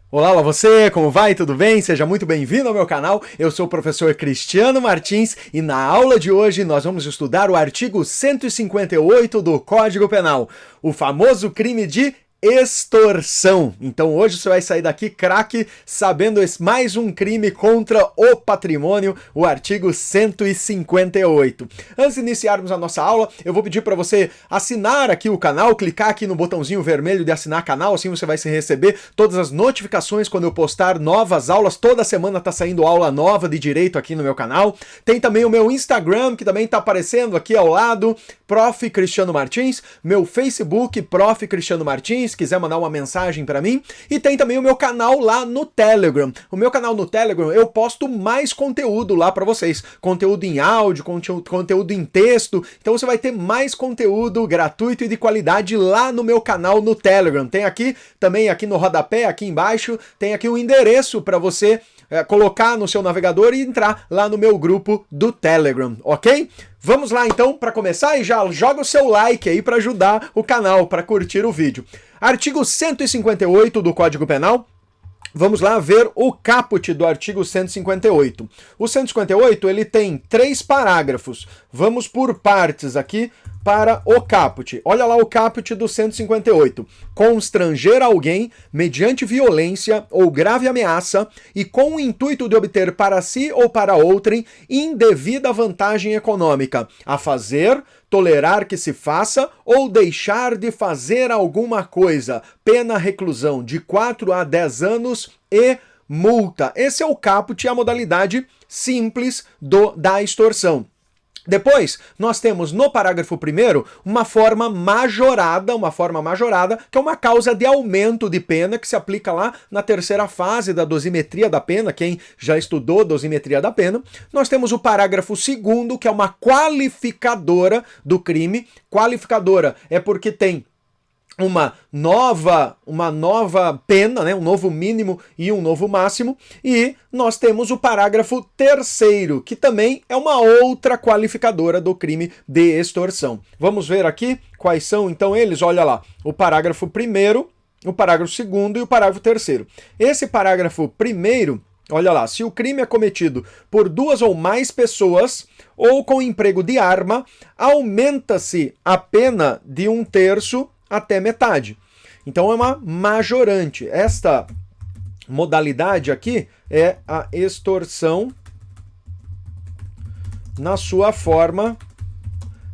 Olá, você, como vai? Tudo bem? Seja muito bem-vindo ao meu canal. Eu sou o professor Cristiano Martins e na aula de hoje nós vamos estudar o artigo 158 do Código Penal, o famoso crime de extorsão. Então hoje você vai sair daqui craque sabendo mais um crime contra o patrimônio, o artigo 158. Antes de iniciarmos a nossa aula, eu vou pedir para você assinar aqui o canal, clicar aqui no botãozinho vermelho de assinar canal, assim você vai receber todas as notificações quando eu postar novas aulas. Toda semana tá saindo aula nova de direito aqui no meu canal. Tem também o meu Instagram, que também tá aparecendo aqui ao lado, Prof. Cristiano Martins, meu Facebook, Prof. Cristiano Martins, quiser mandar uma mensagem para mim, e tem também o meu canal lá no Telegram. O meu canal no Telegram, eu posto mais conteúdo lá para vocês, conteúdo em áudio, conteúdo em texto, então você vai ter mais conteúdo gratuito e de qualidade lá no meu canal no Telegram. Tem aqui, também aqui no rodapé, aqui embaixo, tem aqui o endereço para você colocar no seu navegador e entrar lá no meu grupo do Telegram, ok? Vamos lá então para começar e já joga o seu like aí para ajudar o canal, para curtir o vídeo. Artigo 158 do Código Penal. Vamos lá ver o caput do artigo 158. O 158 ele tem 3 parágrafos. Vamos por partes aqui para o caput. Olha lá o caput do 158. Constranger alguém mediante violência ou grave ameaça e com o intuito de obter para si ou para outrem indevida vantagem econômica, a fazer, tolerar que se faça ou deixar de fazer alguma coisa. Pena reclusão de 4 a 10 anos e multa. Esse é o caput, a modalidade simples da extorsão. Depois, nós temos no parágrafo 1º uma forma majorada, que é uma causa de aumento de pena que se aplica lá na terceira fase da dosimetria da pena, quem já estudou dosimetria da pena. Nós temos o parágrafo 2º, que é uma qualificadora do crime. Qualificadora é porque tem uma nova pena, né? Um novo mínimo e um novo máximo, e nós temos o parágrafo 3º, que também é uma outra qualificadora do crime de extorsão. Vamos ver aqui quais são então eles. Olha lá, o parágrafo 1º, o parágrafo 2º e o parágrafo 3º. Esse parágrafo 1º, olha lá, se o crime é cometido por 2 ou mais pessoas ou com emprego de arma, aumenta-se a pena de 1/3 até metade. Então é uma majorante. Esta modalidade aqui é a extorsão na sua forma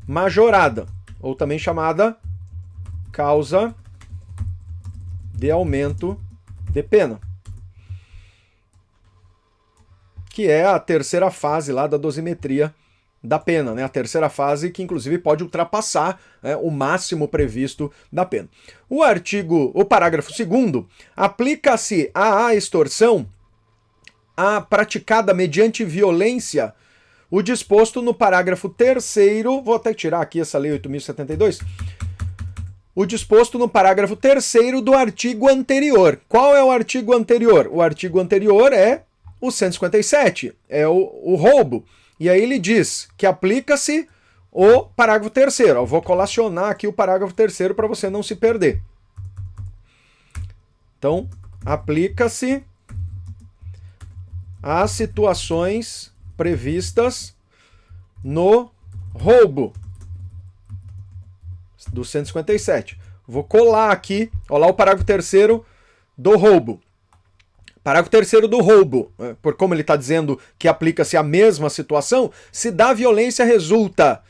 majorada, ou também chamada causa de aumento de pena, que é a terceira fase lá da dosimetria da pena, né? A terceira fase que inclusive pode ultrapassar o máximo previsto da pena. O parágrafo 2º aplica-se à extorsão praticada mediante violência o disposto no parágrafo 3º, vou até tirar aqui essa lei 8.072, o disposto no parágrafo 3º do artigo anterior. Qual é o artigo anterior? O artigo anterior é o 157, é o roubo. E aí ele diz que aplica-se o parágrafo 3º. Eu vou colacionar aqui o parágrafo 3º para você não se perder. Então, aplica-se às situações previstas no roubo do 157. Vou colar aqui, olha lá o parágrafo 3º do roubo. Parágrafo 3º do roubo, por como ele está dizendo que aplica-se a mesma situação, se da violência resulta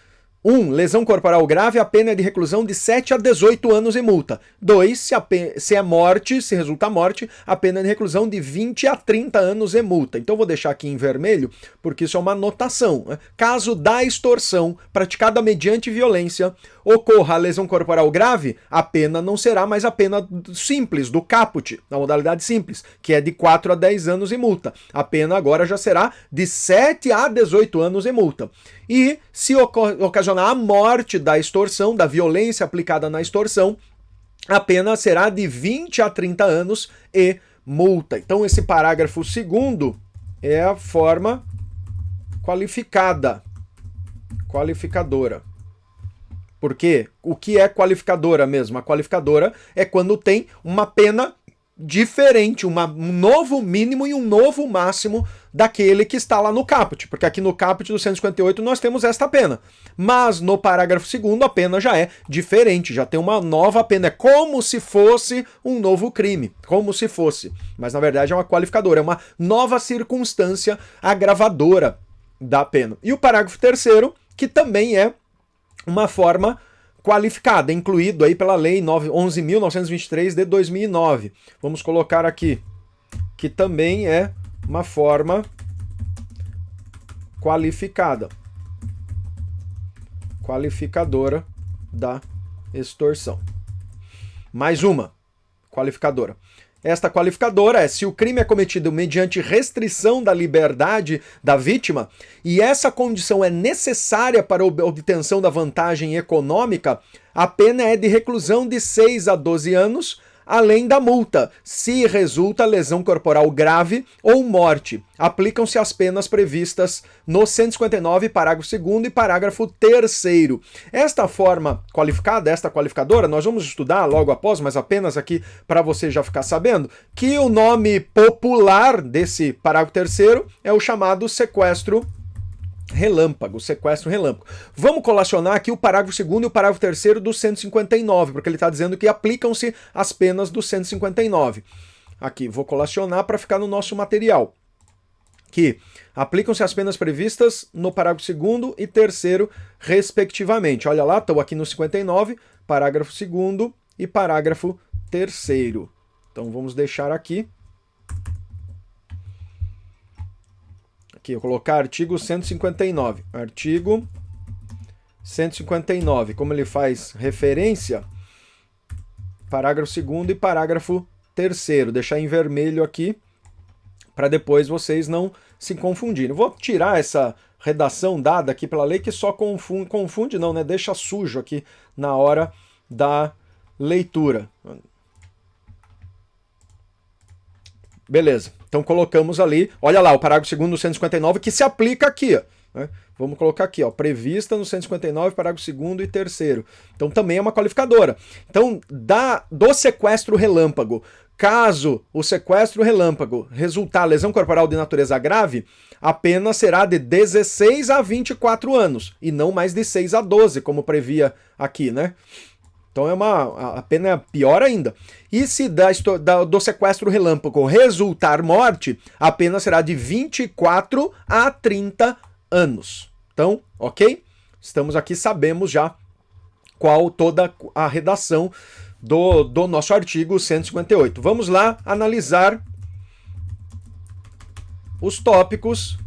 1. Lesão corporal grave, a pena é de reclusão de 7 a 18 anos e multa. 2. Se é morte, se resulta morte, a pena é de reclusão de 20 a 30 anos e multa. Então vou deixar aqui em vermelho, porque isso é uma anotação. Caso da extorsão praticada mediante violência ocorra a lesão corporal grave, a pena não será mais a pena simples, do caput, na modalidade simples, que é de 4 a 10 anos e multa. A pena agora já será de 7 a 18 anos e multa. E se ocasionar a morte da extorsão, da violência aplicada na extorsão, a pena será de 20 a 30 anos e multa. Então esse parágrafo 2º é a forma qualificada, qualificadora. Porque o que é qualificadora mesmo? A qualificadora é quando tem uma pena diferente, um novo mínimo e um novo máximo daquele que está lá no caput, porque aqui no caput do 158 nós temos esta pena, mas no parágrafo 2º a pena já é diferente, já tem uma nova pena, é como se fosse um novo crime, como se fosse, mas na verdade é uma qualificadora, é uma nova circunstância agravadora da pena. E o parágrafo 3º, que também é uma forma qualificada, incluído aí pela Lei 11.923 de 2009. Vamos colocar aqui, que também é uma forma qualificadora da extorsão. Mais uma qualificadora. Esta qualificadora é se o crime é cometido mediante restrição da liberdade da vítima e essa condição é necessária para a obtenção da vantagem econômica, a pena é de reclusão de 6 a 12 anos, além da multa, se resulta lesão corporal grave ou morte. Aplicam-se as penas previstas no 159, parágrafo 2º e parágrafo 3º. Esta forma qualificada, esta qualificadora, nós vamos estudar logo após, mas apenas aqui para você já ficar sabendo, que o nome popular desse parágrafo 3º é o chamado sequestro relâmpago, sequestro relâmpago. Vamos colacionar aqui o parágrafo 2º e o parágrafo 3º do 159, porque ele está dizendo que aplicam-se as penas do 159. Aqui, vou colacionar para ficar no nosso material. Que aplicam-se as penas previstas no parágrafo 2º e 3º, respectivamente. Olha lá, estou aqui no 59, parágrafo 2º e parágrafo 3º. Então vamos deixar aqui. Aqui, eu colocar artigo 159. Artigo 159. Como ele faz referência, parágrafo 2º e parágrafo 3º. Deixar em vermelho aqui, para depois vocês não se confundirem. Vou tirar essa redação dada aqui pela lei, que só confunde não, né? Deixa sujo aqui na hora da leitura. Beleza, então colocamos ali, olha lá, o parágrafo 2º do 159 que se aplica aqui, ó, né? Vamos colocar aqui, ó, prevista no 159, parágrafo 2º e 3º. Então também é uma qualificadora. Então, do sequestro relâmpago, caso o sequestro relâmpago resultar lesão corporal de natureza grave, a pena será de 16 a 24 anos, e não mais de 6 a 12, como previa aqui, né? Então a pena é pior ainda. E se do sequestro relâmpago resultar morte, a pena será de 24 a 30 anos. Então, ok? Estamos aqui, sabemos já qual toda a redação do nosso artigo 158. Vamos lá analisar os tópicos,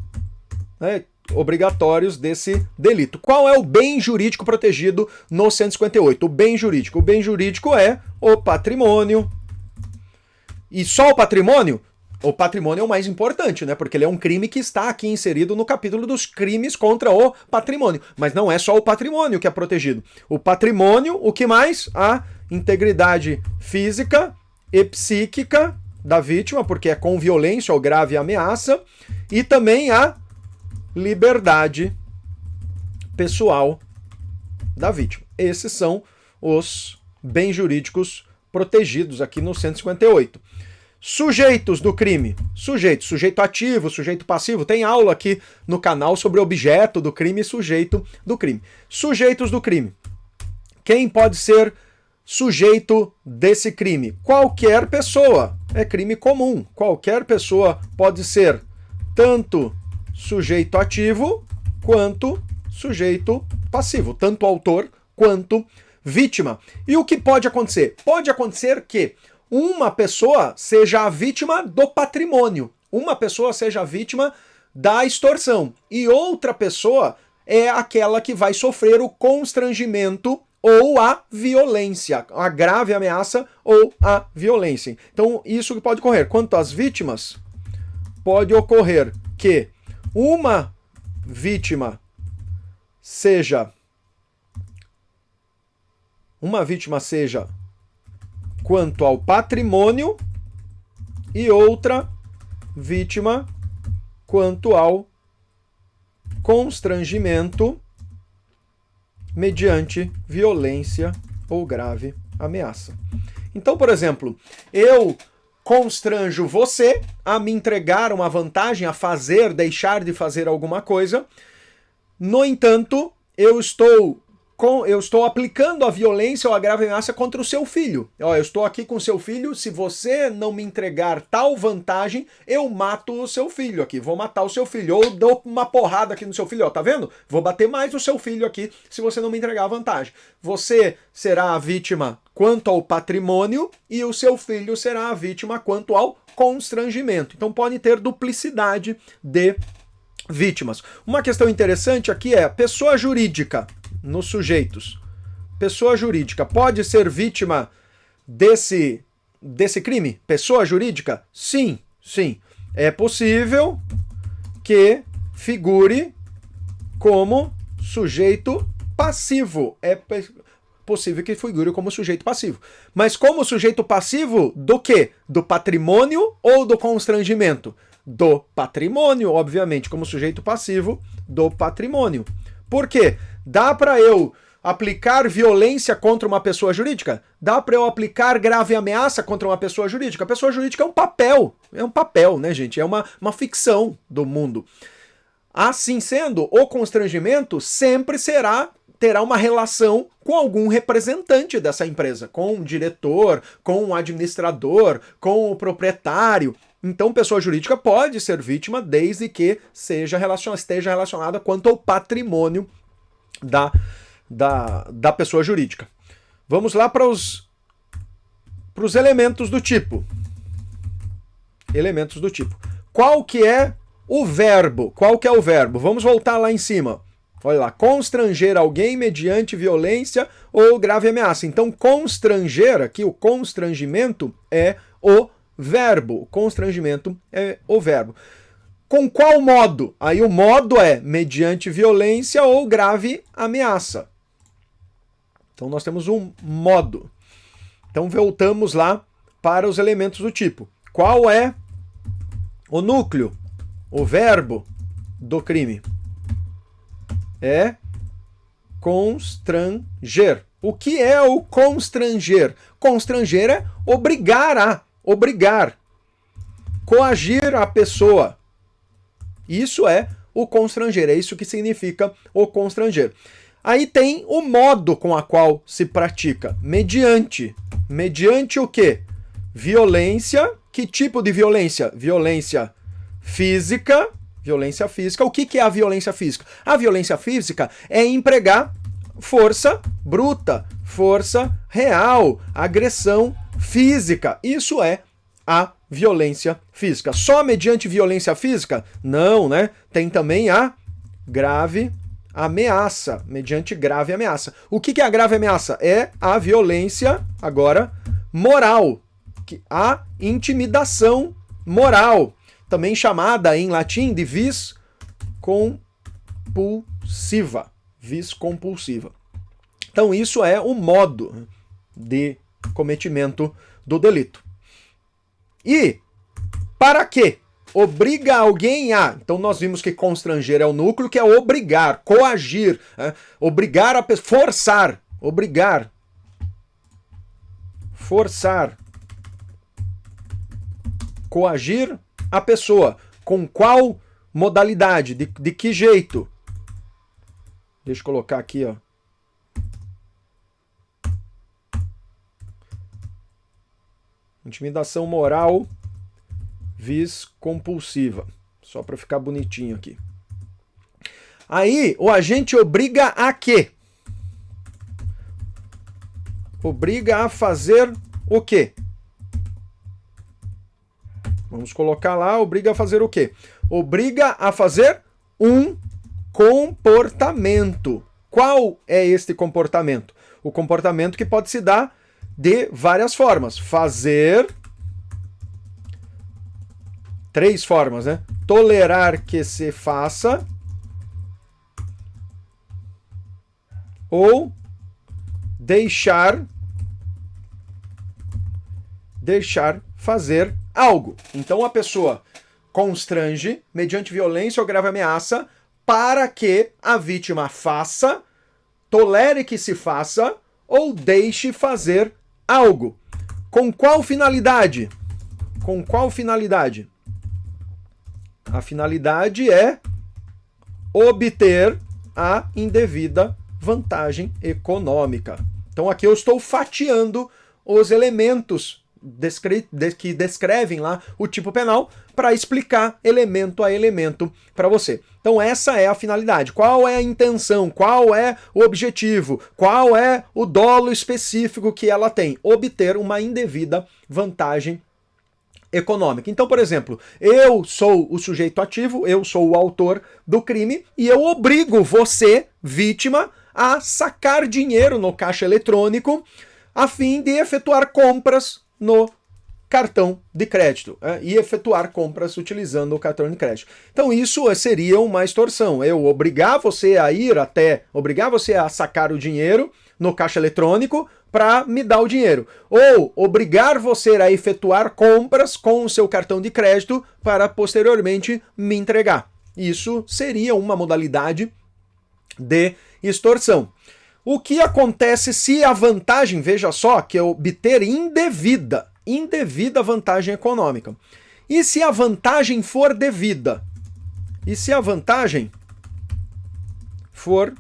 né, obrigatórios desse delito. Qual é o bem jurídico protegido no 158? O bem jurídico é o patrimônio. E só o patrimônio? O patrimônio é o mais importante, né? Porque ele é um crime que está aqui inserido no capítulo dos crimes contra o patrimônio. Mas não é só o patrimônio que é protegido. O patrimônio, o que mais? A integridade física e psíquica da vítima, porque é com violência ou grave ameaça, e também a liberdade pessoal da vítima. Esses são os bens jurídicos protegidos aqui no 158. Sujeitos do crime. Sujeito ativo, sujeito passivo. Tem aula aqui no canal sobre objeto do crime e sujeito do crime. Sujeitos do crime. Quem pode ser sujeito desse crime? Qualquer pessoa. É crime comum. Qualquer pessoa pode ser tanto sujeito ativo quanto sujeito passivo, tanto autor quanto vítima. E o que pode acontecer? Pode acontecer que uma pessoa seja a vítima do patrimônio, uma pessoa seja a vítima da extorsão e outra pessoa é aquela que vai sofrer o constrangimento ou a violência, a grave ameaça ou a violência. Então, isso que pode ocorrer. Quanto às vítimas, pode ocorrer que uma vítima seja quanto ao patrimônio e outra vítima quanto ao constrangimento mediante violência ou grave ameaça. Então, por exemplo, eu constranjo você a me entregar uma vantagem, a fazer, deixar de fazer alguma coisa. No entanto, eu estou aplicando a violência ou a grave ameaça contra o seu filho. Ó, eu estou aqui com o seu filho, se você não me entregar tal vantagem, eu mato o seu filho aqui, vou matar o seu filho, ou dou uma porrada aqui no seu filho, ó, tá vendo? Vou bater mais o seu filho aqui se você não me entregar a vantagem. Você será a vítima quanto ao patrimônio e o seu filho será a vítima quanto ao constrangimento. Então pode ter duplicidade de vítimas. Uma questão interessante aqui é pessoa jurídica nos sujeitos. Pessoa jurídica pode ser vítima desse crime? Pessoa jurídica? Sim, sim. É possível que figure como sujeito passivo. É possível que figure como sujeito passivo. Mas como sujeito passivo do quê? Do patrimônio ou do constrangimento? Do patrimônio, obviamente, como sujeito passivo do patrimônio. Por quê? Dá para eu aplicar violência contra uma pessoa jurídica? Dá para eu aplicar grave ameaça contra uma pessoa jurídica? A pessoa jurídica é um papel, né, gente? É uma ficção do mundo. Assim sendo, o constrangimento sempre terá uma relação com algum representante dessa empresa, com o diretor, com o administrador, com o proprietário. Então, pessoa jurídica pode ser vítima desde que esteja relacionada quanto ao patrimônio da pessoa jurídica. Vamos lá para os elementos do tipo. Elementos do tipo. Qual que é o verbo? Qual que é o verbo? Vamos voltar lá em cima. Olha lá, constranger alguém mediante violência ou grave ameaça. Então, constranger, aqui o constrangimento é o verbo. O constrangimento é o verbo. Com qual modo? Aí o modo é mediante violência ou grave ameaça. Então nós temos um modo. Então voltamos lá para os elementos do tipo. Qual é o núcleo, o verbo do crime? É constranger. O que é o constranger? Constranger é obrigar, coagir a pessoa. Isso é o constranger, é isso que significa o constranger. Aí tem o modo com a qual se pratica. Mediante. Mediante o quê? Violência. Que tipo de violência? Violência física. Violência física. O que é a violência física? A violência física é empregar força bruta, força real, agressão física. Isso é a violência física. Só mediante violência física? Não, né? Tem também a grave ameaça, mediante grave ameaça. O que é a grave ameaça? É a violência, agora, moral. A intimidação moral, também chamada em latim de vis compulsiva. Vis compulsiva. Então isso é o modo de cometimento do delito. E para quê? Obriga alguém a... Então nós vimos que constranger é o núcleo, que é obrigar, coagir, obrigar a pessoa, forçar, obrigar, forçar, coagir a pessoa. Com qual modalidade? De que jeito? Deixa eu colocar aqui, ó. Intimidação moral, vis compulsiva. Só para ficar bonitinho aqui. Aí, o agente obriga a quê? Obriga a fazer o quê? Vamos colocar lá, obriga a fazer o quê? Obriga a fazer um comportamento. Qual é este comportamento? O comportamento que pode se dar de várias formas. Fazer... 3 formas, né? Tolerar que se faça. Ou deixar fazer algo. Então a pessoa constrange, mediante violência ou grave ameaça, para que a vítima faça, tolere que se faça ou deixe fazer algo. Com qual finalidade? com qual finalidade? A finalidade é obter a indevida vantagem econômica. Então aqui eu estou fatiando os elementos que descrevem lá o tipo penal para explicar elemento a elemento para você. Então essa é a finalidade. Qual é a intenção? Qual é o objetivo? Qual é o dolo específico que ela tem? Obter uma indevida vantagem econômica. Então, por exemplo, eu sou o sujeito ativo, eu sou o autor do crime e eu obrigo você, vítima, a sacar dinheiro no caixa eletrônico a fim de efetuar compras no cartão de crédito, e efetuar compras utilizando o cartão de crédito. Então isso seria uma extorsão. Eu obrigar você a sacar o dinheiro no caixa eletrônico para me dar o dinheiro. Ou obrigar você a efetuar compras com o seu cartão de crédito para posteriormente me entregar. Isso seria uma modalidade de extorsão. O que acontece se a vantagem, veja só, que é obter indevida vantagem econômica. E se a vantagem for devida? E se a vantagem for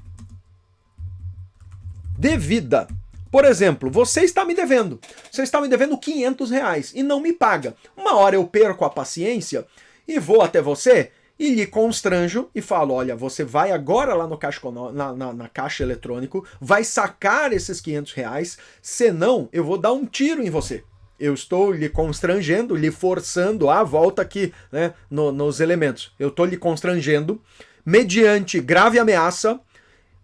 devida? Por exemplo, você está me devendo. Você está me devendo R$500 e não me paga. Uma hora eu perco a paciência e vou até você e lhe constranjo e falo, olha, você vai agora lá no caixa, na caixa eletrônico, vai sacar esses R$500, senão eu vou dar um tiro em você. Eu estou lhe constrangendo, lhe forçando, volta aqui, né, nos elementos. Eu estou lhe constrangendo mediante grave ameaça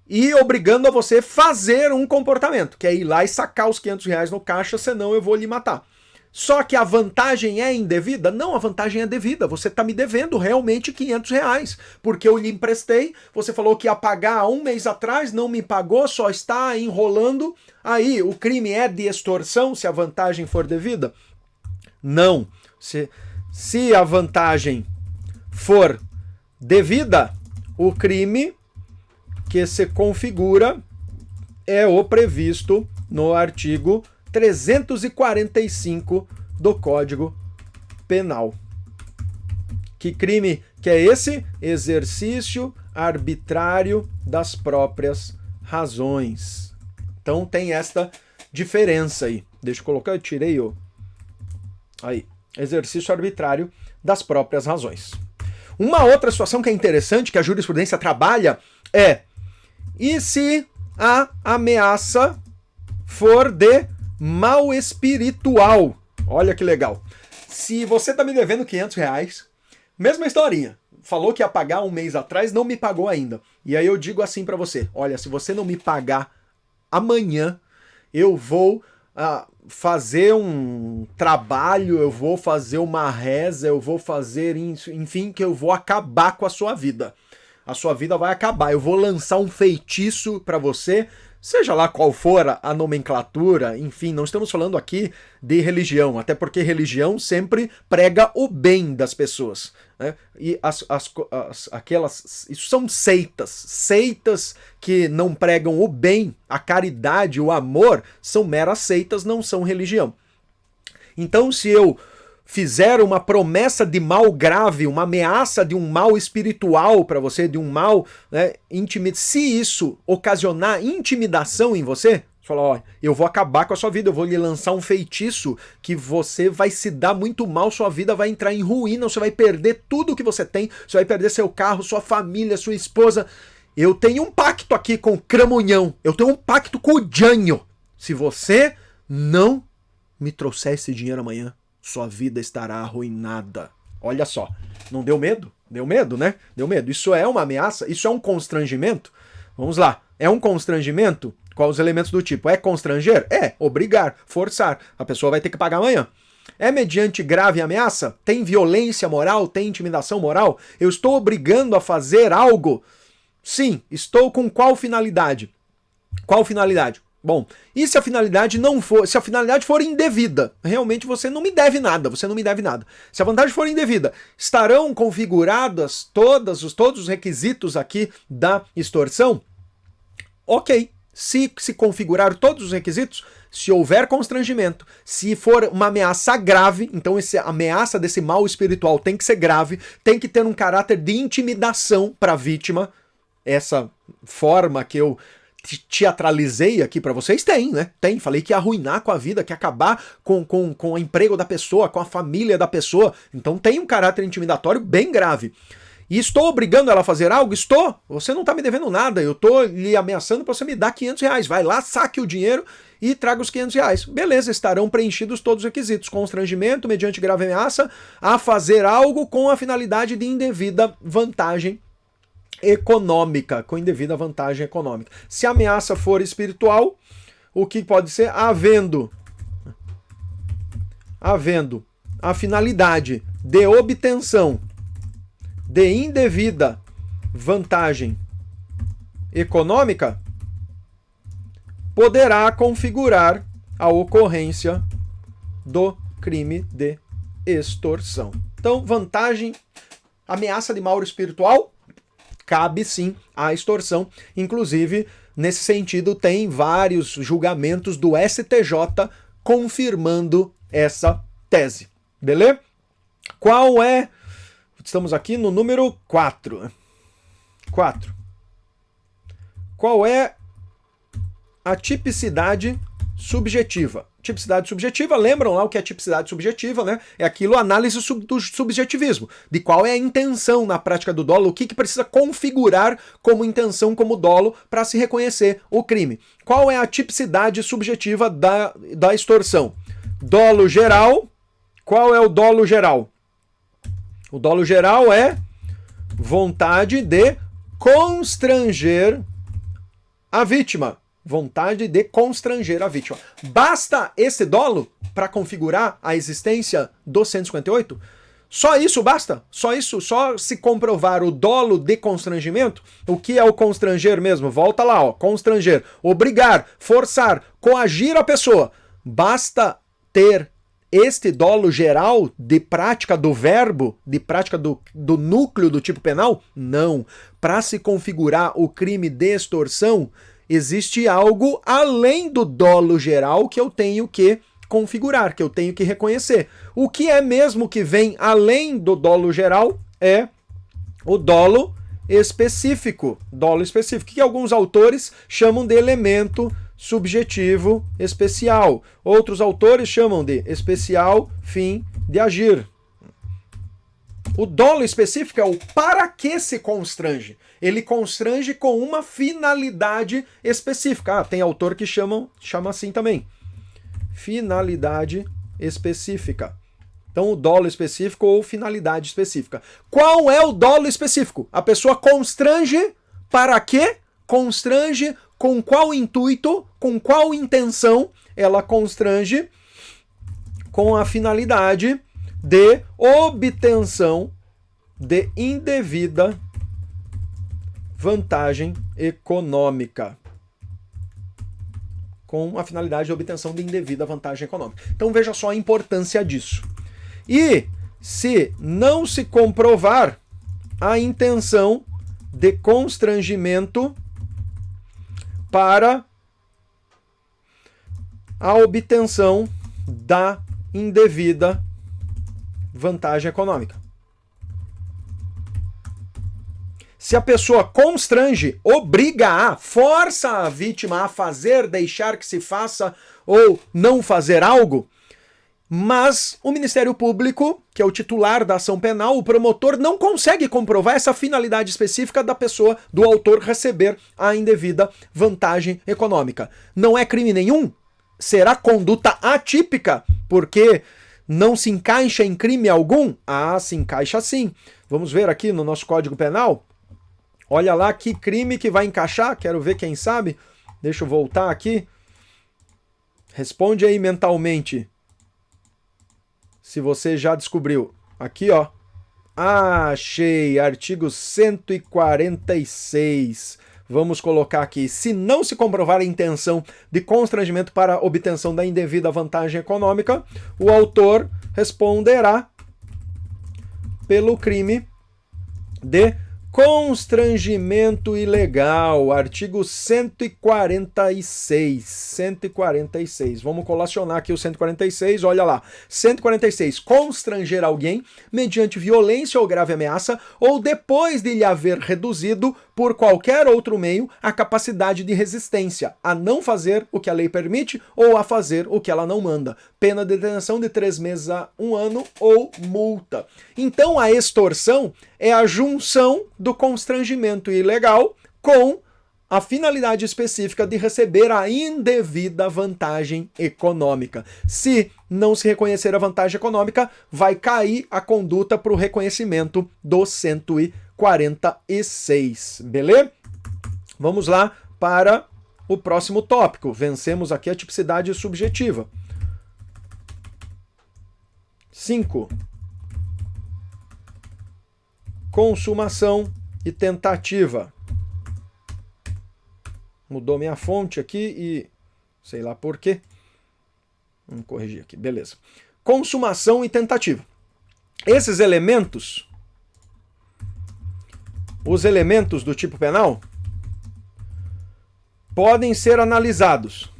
e obrigando a você fazer um comportamento, que é ir lá e sacar os R$500 no caixa, senão eu vou lhe matar. Só que a vantagem é indevida? Não, a vantagem é devida. Você está me devendo realmente R$500, porque eu lhe emprestei, você falou que ia pagar há um mês atrás, não me pagou, só está enrolando. Aí, o crime é de extorsão se a vantagem for devida? Não. Se a vantagem for devida, o crime que se configura é o previsto no artigo 345 do Código Penal. Que crime que é esse? Exercício arbitrário das próprias razões. Então tem esta diferença aí. Deixa eu colocar, eu tirei o... Aí, exercício arbitrário das próprias razões. Uma outra situação que é interessante, que a jurisprudência trabalha, é: e se a ameaça for de mal espiritual? Olha que legal. Se você tá me devendo R$500, mesma historinha. Falou que ia pagar um mês atrás, não me pagou ainda. E aí eu digo assim pra você: olha, se você não me pagar amanhã, eu vou fazer um trabalho, eu vou fazer uma reza, eu vou fazer, enfim, que eu vou acabar com a sua vida. A sua vida vai acabar. Eu vou lançar um feitiço pra você, seja lá qual for a nomenclatura, enfim, não estamos falando aqui de religião, até porque religião sempre prega o bem das pessoas, né? E isso são seitas que não pregam o bem, a caridade, o amor, são meras seitas, não são religião. Então, se eu fizer uma promessa de mal grave, uma ameaça de um mal espiritual para você, de um mal, né, se isso ocasionar intimidação em você, você fala: ó, eu vou acabar com a sua vida, eu vou lhe lançar um feitiço que você vai se dar muito mal, sua vida vai entrar em ruína, você vai perder tudo que você tem, você vai perder seu carro, sua família, sua esposa. Eu tenho um pacto aqui com o Cramunhão, eu tenho um pacto com o Jânio. Se você não me trouxer esse dinheiro amanhã, sua vida estará arruinada. Olha só, não deu medo? Deu medo, né? Deu medo. Isso é uma ameaça? Isso é um constrangimento? Vamos lá. É um constrangimento? Quais os elementos do tipo? É constranger? É. Obrigar, forçar. A pessoa vai ter que pagar amanhã. É mediante grave ameaça? Tem violência moral? Tem intimidação moral? Eu estou obrigando a fazer algo? Sim. Estou com qual finalidade? Qual finalidade? Bom, e se a finalidade não for, se a finalidade for indevida, realmente você não me deve nada, você não me deve nada. Se a vantagem for indevida, estarão configuradas todos os requisitos aqui da extorsão? Ok, Se configurar todos os requisitos, se houver constrangimento, se for uma ameaça grave, então a ameaça desse mal espiritual tem que ser grave, tem que ter um caráter de intimidação para a vítima. Essa forma que eu teatralizei aqui para vocês tem, né? Tem. Falei que ia arruinar com a vida, que ia acabar com o emprego da pessoa, com a família da pessoa. Então tem um caráter intimidatório bem grave. E estou obrigando ela a fazer algo? Estou. Você não está me devendo nada. Eu estou lhe ameaçando para você me dar R$500. Vai lá, saque o dinheiro e traga os R$500. Beleza, estarão preenchidos todos os requisitos. Constrangimento, mediante grave ameaça, a fazer algo com a finalidade de indevida vantagem econômica. Com indevida vantagem econômica. Se a ameaça for espiritual, o que pode ser? Havendo a finalidade de obtenção de indevida vantagem econômica, poderá configurar a ocorrência do crime de extorsão. Então, vantagem, ameaça de mal espiritual, cabe sim à extorsão. Inclusive, nesse sentido, tem vários julgamentos do STJ confirmando essa tese. Beleza? Qual é... Estamos aqui no número 4. 4. Qual é a tipicidade subjetiva? Tipicidade subjetiva, lembram lá o que é tipicidade subjetiva, né? É aquilo, análise do subjetivismo, de qual é a intenção na prática do dolo, o que precisa configurar como intenção, como dolo, para se reconhecer o crime. Qual é a tipicidade subjetiva da extorsão? Dolo geral. Qual é o dolo geral? O dolo geral é vontade de constranger a vítima. Vontade de constranger a vítima. Basta esse dolo para configurar a existência do 158? Só isso basta? Só isso? Só se comprovar o dolo de constrangimento? O que é o constranger mesmo? Volta lá, ó. Constranger. Obrigar, forçar, coagir a pessoa. Basta ter este dolo geral de prática do verbo, de prática do núcleo do tipo penal? Não. Para se configurar o crime de extorsão, existe algo além do dolo geral que eu tenho que configurar, que eu tenho que reconhecer. O que é mesmo que vem além do dolo geral é o dolo específico. Dolo específico, que alguns autores chamam de elemento subjetivo especial. Outros autores chamam de especial fim de agir. O dolo específico é o para que se constrange. Ele constrange com uma finalidade específica. Ah, tem autor que chama assim também. Finalidade específica. Então, o dolo específico ou finalidade específica. Qual é o dolo específico? A pessoa constrange para quê? Constrange com qual intuito, com qual intenção ela constrange? Com a finalidade de obtenção de indevida vantagem econômica. Com a finalidade de obtenção de indevida vantagem econômica. Então veja só a importância disso. E se não se comprovar a intenção de constrangimento para a obtenção da indevida vantagem econômica. Se a pessoa constrange, obriga força a vítima a fazer, deixar que se faça ou não fazer algo, mas o Ministério Público, que é o titular da ação penal, o promotor, não consegue comprovar essa finalidade específica da pessoa, do autor, receber a indevida vantagem econômica. Não é crime nenhum? Será conduta atípica, porque não se encaixa em crime algum? Ah, se encaixa sim. Vamos ver aqui no nosso Código Penal. Olha lá que crime que vai encaixar. Quero ver quem sabe. Deixa eu voltar aqui. Responde aí mentalmente. Se você já descobriu. Aqui, ó. Ah, achei. Artigo 146. Vamos colocar aqui. Se não se comprovar a intenção de constrangimento para obtenção da indevida vantagem econômica, o autor responderá pelo crime de Constrangimento ilegal, artigo 146. 146. Vamos colacionar aqui o 146, olha lá. 146. Constranger alguém mediante violência ou grave ameaça ou depois de lhe haver reduzido por qualquer outro meio a capacidade de resistência, a não fazer o que a lei permite ou a fazer o que ela não manda. Pena de detenção de 3 meses a 1 ano ou multa. Então a extorsão é a junção do constrangimento ilegal com a finalidade específica de receber a indevida vantagem econômica. Se não se reconhecer a vantagem econômica, vai cair a conduta para o reconhecimento do 146, beleza? Vamos lá para o próximo tópico. Vencemos aqui a tipicidade subjetiva. 5. Consumação e tentativa. Mudou minha fonte aqui e sei lá por quê. Vamos corrigir aqui, beleza. Consumação e tentativa. Esses elementos, os elementos do tipo penal, podem ser analisados.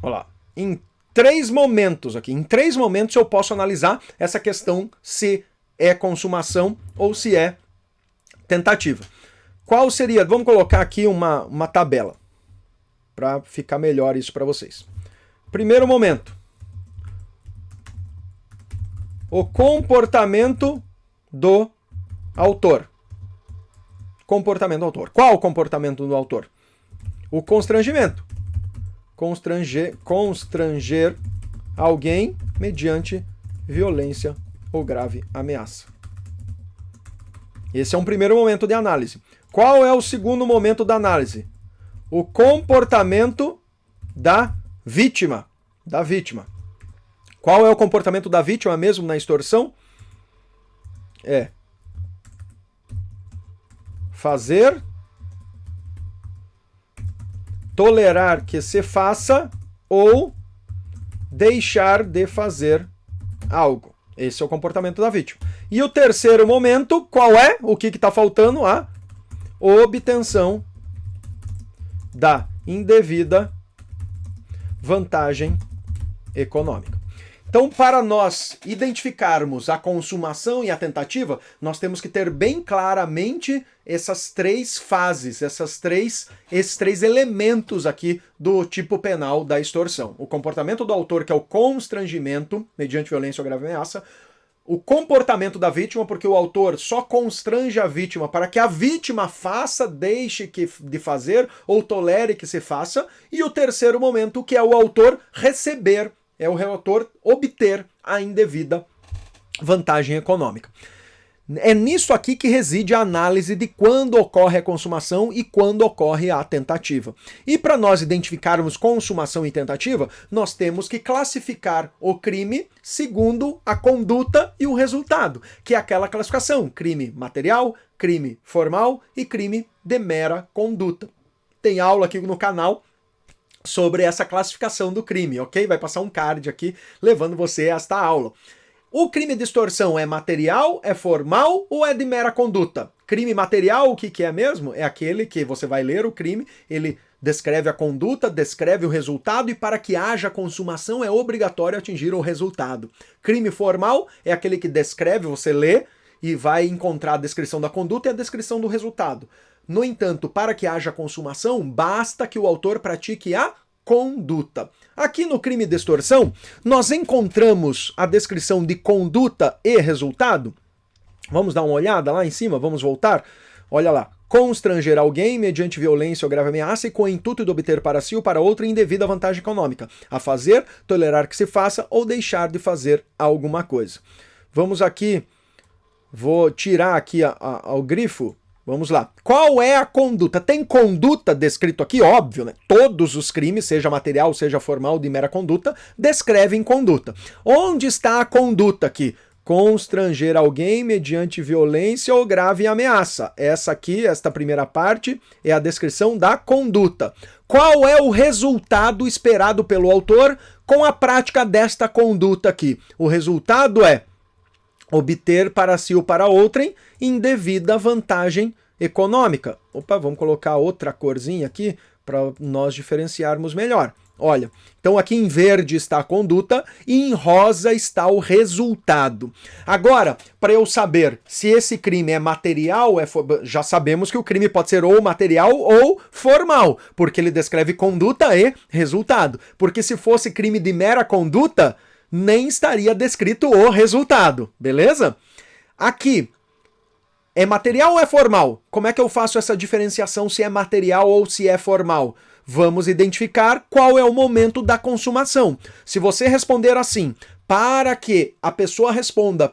Olha lá, em 3 momentos aqui. Em 3 momentos eu posso analisar essa questão se é consumação ou se é tentativa. Qual seria? Vamos colocar aqui uma tabela para ficar melhor isso para vocês. Primeiro momento. O comportamento do autor. Comportamento do autor. Qual o comportamento do autor? O constrangimento. Constranger alguém mediante violência ou grave ameaça. Esse é um primeiro momento de análise. Qual é o segundo momento da análise? O comportamento da vítima. Da vítima. Qual é o comportamento da vítima mesmo na extorsão? É fazer, tolerar que se faça ou deixar de fazer algo. Esse é o comportamento da vítima. E o terceiro momento, qual é? O que está faltando? A obtenção da indevida vantagem econômica. Então, para nós identificarmos a consumação e a tentativa, nós temos que ter bem claramente essas 3 fases, esses três elementos aqui do tipo penal da extorsão. O comportamento do autor, que é o constrangimento, mediante violência ou grave ameaça. O comportamento da vítima, porque o autor só constrange a vítima para que a vítima faça, deixe de fazer ou tolere que se faça. E o terceiro momento, que é o autor receber, é o autor obter a indevida vantagem econômica. É nisso aqui que reside a análise de quando ocorre a consumação e quando ocorre a tentativa. E para nós identificarmos consumação e tentativa, nós temos que classificar o crime segundo a conduta e o resultado, que é aquela classificação: crime material, crime formal e crime de mera conduta. Tem aula aqui no canal sobre essa classificação do crime, ok? Vai passar um card aqui levando você a esta aula. O crime de extorsão é material, é formal ou é de mera conduta? Crime material, o que é mesmo? É aquele que você vai ler o crime, ele descreve a conduta, descreve o resultado e para que haja consumação é obrigatório atingir o resultado. Crime formal é aquele que descreve, você lê e vai encontrar a descrição da conduta e a descrição do resultado. No entanto, para que haja consumação, basta que o autor pratique a conduta. Aqui no crime de extorsão, nós encontramos a descrição de conduta e resultado. Vamos dar uma olhada lá em cima, vamos voltar. Olha lá. Constranger alguém mediante violência ou grave ameaça e com o intuito de obter para si ou para outra indevida vantagem econômica. A fazer, tolerar que se faça ou deixar de fazer alguma coisa. Vamos aqui, vou tirar aqui o grifo. Vamos lá. Qual é a conduta? Tem conduta descrito aqui, óbvio, né? Todos os crimes, seja material, seja formal, de mera conduta, descrevem conduta. Onde está a conduta aqui? Constranger alguém mediante violência ou grave ameaça. Essa aqui, esta primeira parte, é a descrição da conduta. Qual é o resultado esperado pelo autor com a prática desta conduta aqui? O resultado é obter para si ou para outrem indevida vantagem econômica. Opa, vamos colocar outra corzinha aqui para nós diferenciarmos melhor. Olha, então aqui em verde está a conduta e em rosa está o resultado. Agora, para eu saber se esse crime é material, já sabemos que o crime pode ser ou material ou formal, porque ele descreve conduta e resultado. Porque se fosse crime de mera conduta, nem estaria descrito o resultado, beleza? Aqui, é material ou é formal? Como é que eu faço essa diferenciação se é material ou se é formal? Vamos identificar qual é o momento da consumação. Se você responder assim, para que a pessoa responda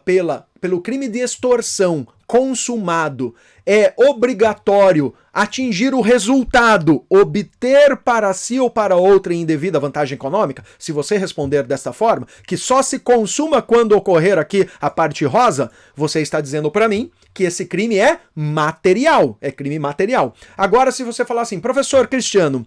pelo crime de extorsão consumado, é obrigatório atingir o resultado, obter para si ou para outra indevida vantagem econômica. Se você responder desta forma, que só se consuma quando ocorrer aqui a parte rosa, você está dizendo para mim que esse crime é material, é crime material. Agora, se você falar assim, professor Cristiano,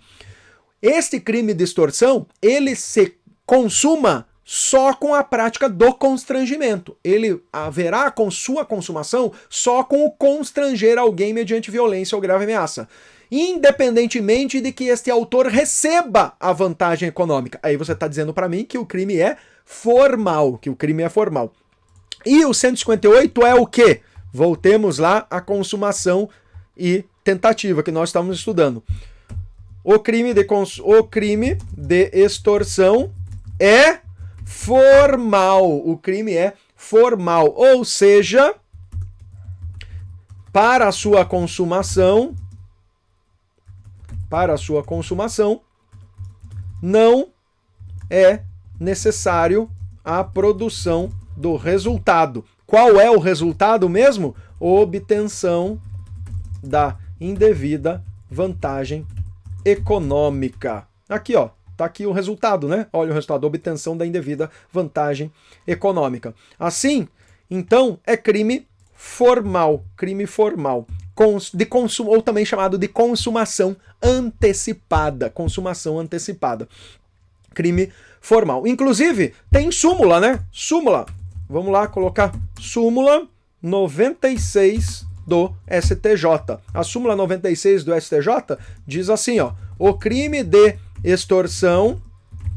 este crime de extorsão, ele se consuma só com a prática do constrangimento. Ele haverá com sua consumação só com o constranger alguém mediante violência ou grave ameaça, independentemente de que este autor receba a vantagem econômica. Aí você está dizendo para mim que o crime é formal, E o 158 é o quê? Voltemos lá à consumação e tentativa que nós estamos estudando. O crime de extorsão é formal. O crime é formal, ou seja, para a sua consumação, não é necessário a produção do resultado. Qual é o resultado mesmo? Obtenção da indevida vantagem econômica. Aqui, ó, tá aqui o resultado, né? Olha o resultado, obtenção da indevida vantagem econômica. Assim, então, é crime formal, de consumo, ou também chamado de consumação antecipada, crime formal. Inclusive, tem súmula, né? Súmula. Vamos lá colocar súmula 96 do STJ. A súmula 96 do STJ diz assim, ó: o crime de extorsão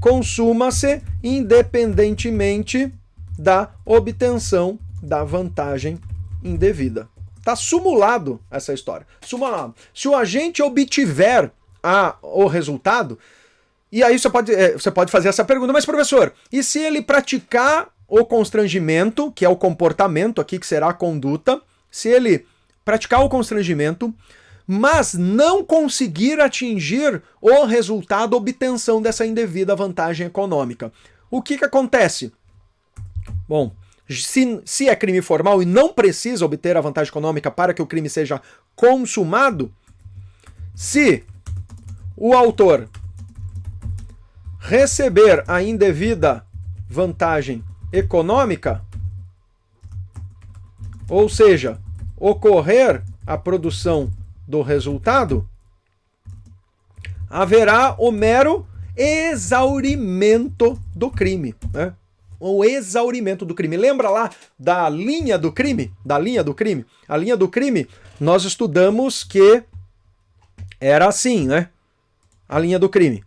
consuma-se independentemente da obtenção da vantagem indevida. Tá sumulado essa história. Sumulado. Se o agente obtiver o resultado, e aí você pode fazer essa pergunta, mas professor, e se ele praticar o constrangimento, que é o comportamento aqui, que será a conduta, se ele praticar o constrangimento, mas não conseguir atingir o resultado, obtenção dessa indevida vantagem econômica. O que acontece? Bom, se é crime formal e não precisa obter a vantagem econômica para que o crime seja consumado, se o autor receber a indevida vantagem econômica, ou seja, ocorrer a produção do resultado, haverá o mero exaurimento do crime, né? O exaurimento do crime. Lembra lá da linha do crime? A linha do crime, nós estudamos que era assim, né? A linha do crime.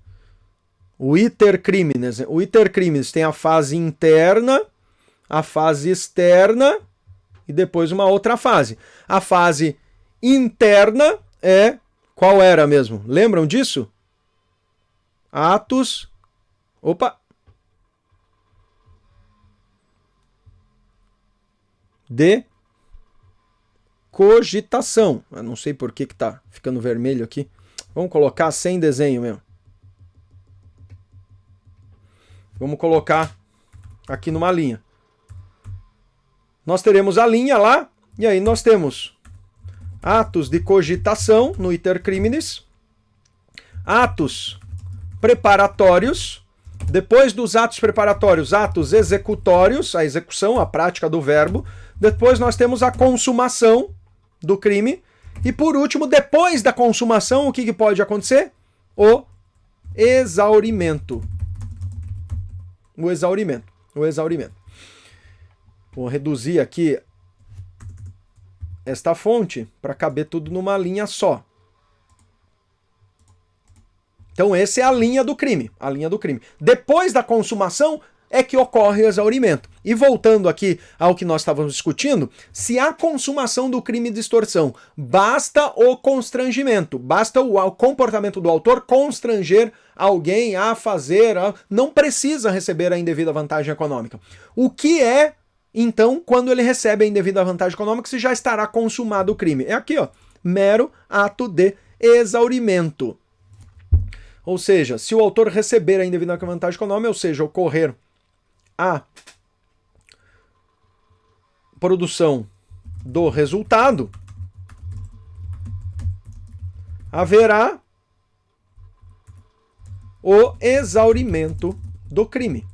O iter criminis tem a fase interna, a fase externa e depois uma outra fase. A fase interna é... Qual era mesmo? Lembram disso? Atos... de cogitação. Eu não sei por que tá ficando vermelho aqui. Vamos colocar sem desenho mesmo. Vamos colocar aqui numa linha. Nós teremos a linha lá, e aí nós temos atos de cogitação no iter criminis, atos preparatórios, depois dos atos preparatórios, atos executórios, a execução, a prática do verbo, depois nós temos a consumação do crime, e por último, depois da consumação, o que pode acontecer? O exaurimento. Vou reduzir aqui esta fonte para caber tudo numa linha só. Então essa é a linha do crime, a linha do crime. Depois da consumação é que ocorre o exaurimento. E voltando aqui ao que nós estávamos discutindo, se a consumação do crime de extorsão basta o constrangimento, basta o comportamento do autor constranger alguém a fazer, não precisa receber a indevida vantagem econômica. O que é, então, quando ele recebe a indevida vantagem econômica, se já estará consumado o crime? É aqui, ó, mero ato de exaurimento. Ou seja, se o autor receber a indevida vantagem econômica, ou seja, ocorrer a produção do resultado, haverá o exaurimento do crime.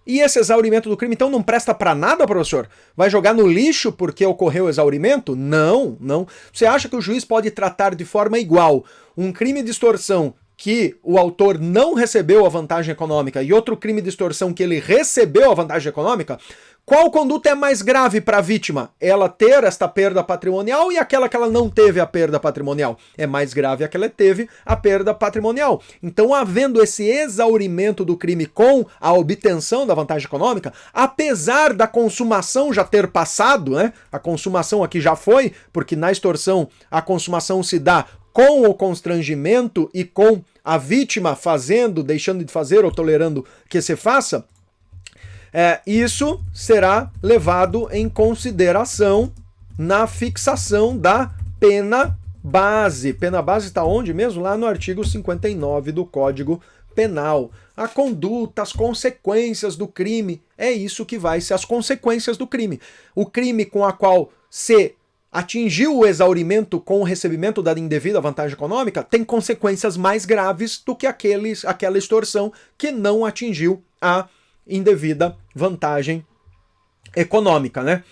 E esse exaurimento do crime, então, não presta para nada, professor? Vai jogar no lixo porque ocorreu o exaurimento? Não, não. Você acha que o juiz pode tratar de forma igual um crime de extorsão que o autor não recebeu a vantagem econômica e outro crime de extorsão que ele recebeu a vantagem econômica? Qual conduta é mais grave para a vítima? Ela ter esta perda patrimonial e aquela que ela não teve a perda patrimonial? É mais grave aquela que teve a perda patrimonial. Então, havendo esse exaurimento do crime com a obtenção da vantagem econômica, apesar da consumação já ter passado, né? A consumação aqui já foi, porque na extorsão a consumação se dá com o constrangimento e com a vítima fazendo, deixando de fazer ou tolerando que se faça, isso será levado em consideração na fixação da pena base. Pena base está onde mesmo? Lá no artigo 59 do Código Penal. A conduta, as consequências do crime, é isso que vai ser as consequências do crime. O crime com a qual se atingiu o exaurimento com o recebimento da indevida vantagem econômica tem consequências mais graves do que aquela extorsão que não atingiu a indevida vantagem econômica, né?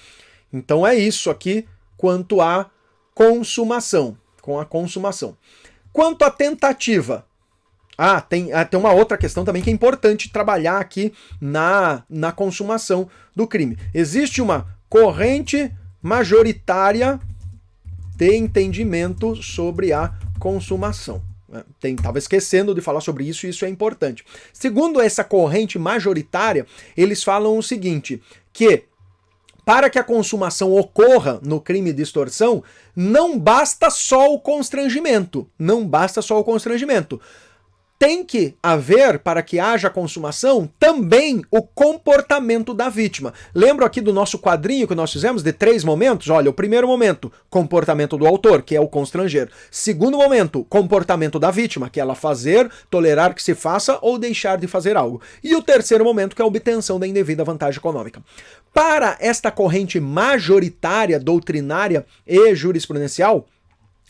Então é isso aqui quanto à consumação, com a consumação. Quanto à tentativa, tem uma outra questão também que é importante trabalhar aqui na consumação do crime. Existe uma corrente majoritária de entendimento sobre a consumação. Estava esquecendo de falar sobre isso e isso é importante. Segundo essa corrente majoritária, eles falam o seguinte, que para que a consumação ocorra no crime de extorsão, não basta só o constrangimento. Não basta só o constrangimento. Tem que haver, para que haja consumação, também o comportamento da vítima. Lembro aqui do nosso quadrinho que nós fizemos de 3 momentos? Olha, o primeiro momento, comportamento do autor, que é o constranger. Segundo momento, comportamento da vítima, que é ela fazer, tolerar que se faça ou deixar de fazer algo. E o terceiro momento, que é a obtenção da indevida vantagem econômica. Para esta corrente majoritária, doutrinária e jurisprudencial,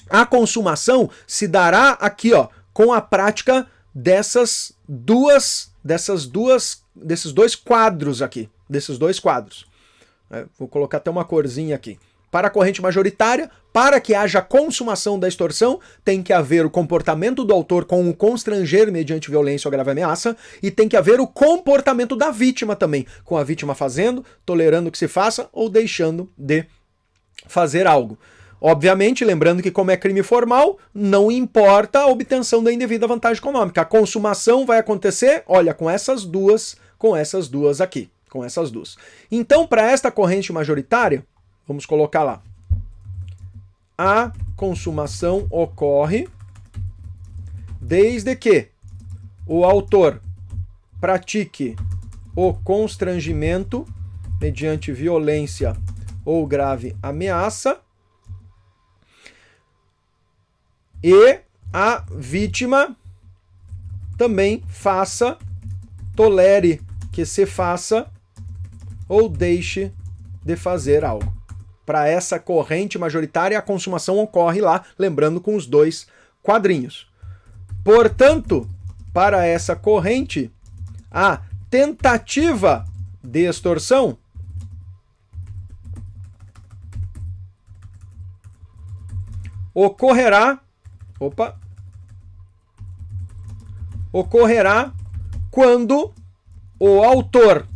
a consumação se dará aqui, ó, com a prática desses dois quadros aqui, desses dois quadros. Vou colocar até uma corzinha aqui. Para a corrente majoritária, para que haja consumação da extorsão, tem que haver o comportamento do autor com o constranger mediante violência ou grave ameaça, e tem que haver o comportamento da vítima também, com a vítima fazendo, tolerando que se faça ou deixando de fazer algo. Obviamente, lembrando que como é crime formal, não importa a obtenção da indevida vantagem econômica. A consumação vai acontecer, olha, com essas duas aqui, com essas duas. Então, para esta corrente majoritária, vamos colocar lá. A consumação ocorre desde que o autor pratique o constrangimento mediante violência ou grave ameaça e a vítima também faça, tolere que se faça ou deixe de fazer algo. Para essa corrente majoritária, a consumação ocorre lá, lembrando com os 2 quadrinhos. Portanto, para essa corrente, a tentativa de extorsão ocorrerá quando o autor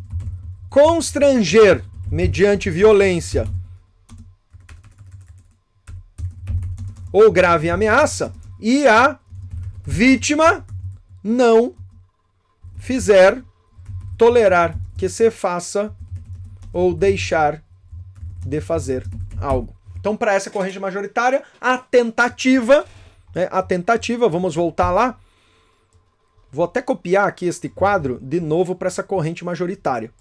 constranger mediante violência ou grave ameaça e a vítima não fizer, tolerar que se faça ou deixar de fazer algo. Então, para essa corrente majoritária, a tentativa, vamos voltar lá. Vou até copiar aqui este quadro de novo para essa corrente majoritária.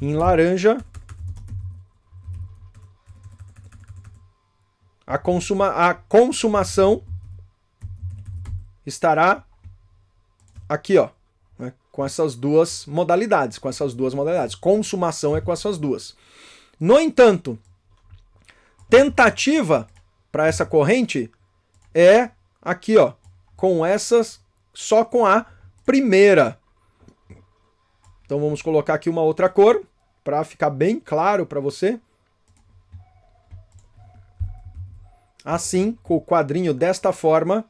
Em laranja, a consumação estará aqui, ó, né, com essas duas modalidades, Consumação é com essas duas. No entanto, tentativa para essa corrente é aqui, ó, com essas, só com a primeira. Então vamos colocar aqui uma outra cor para ficar bem claro para você. Assim, com o quadrinho desta forma,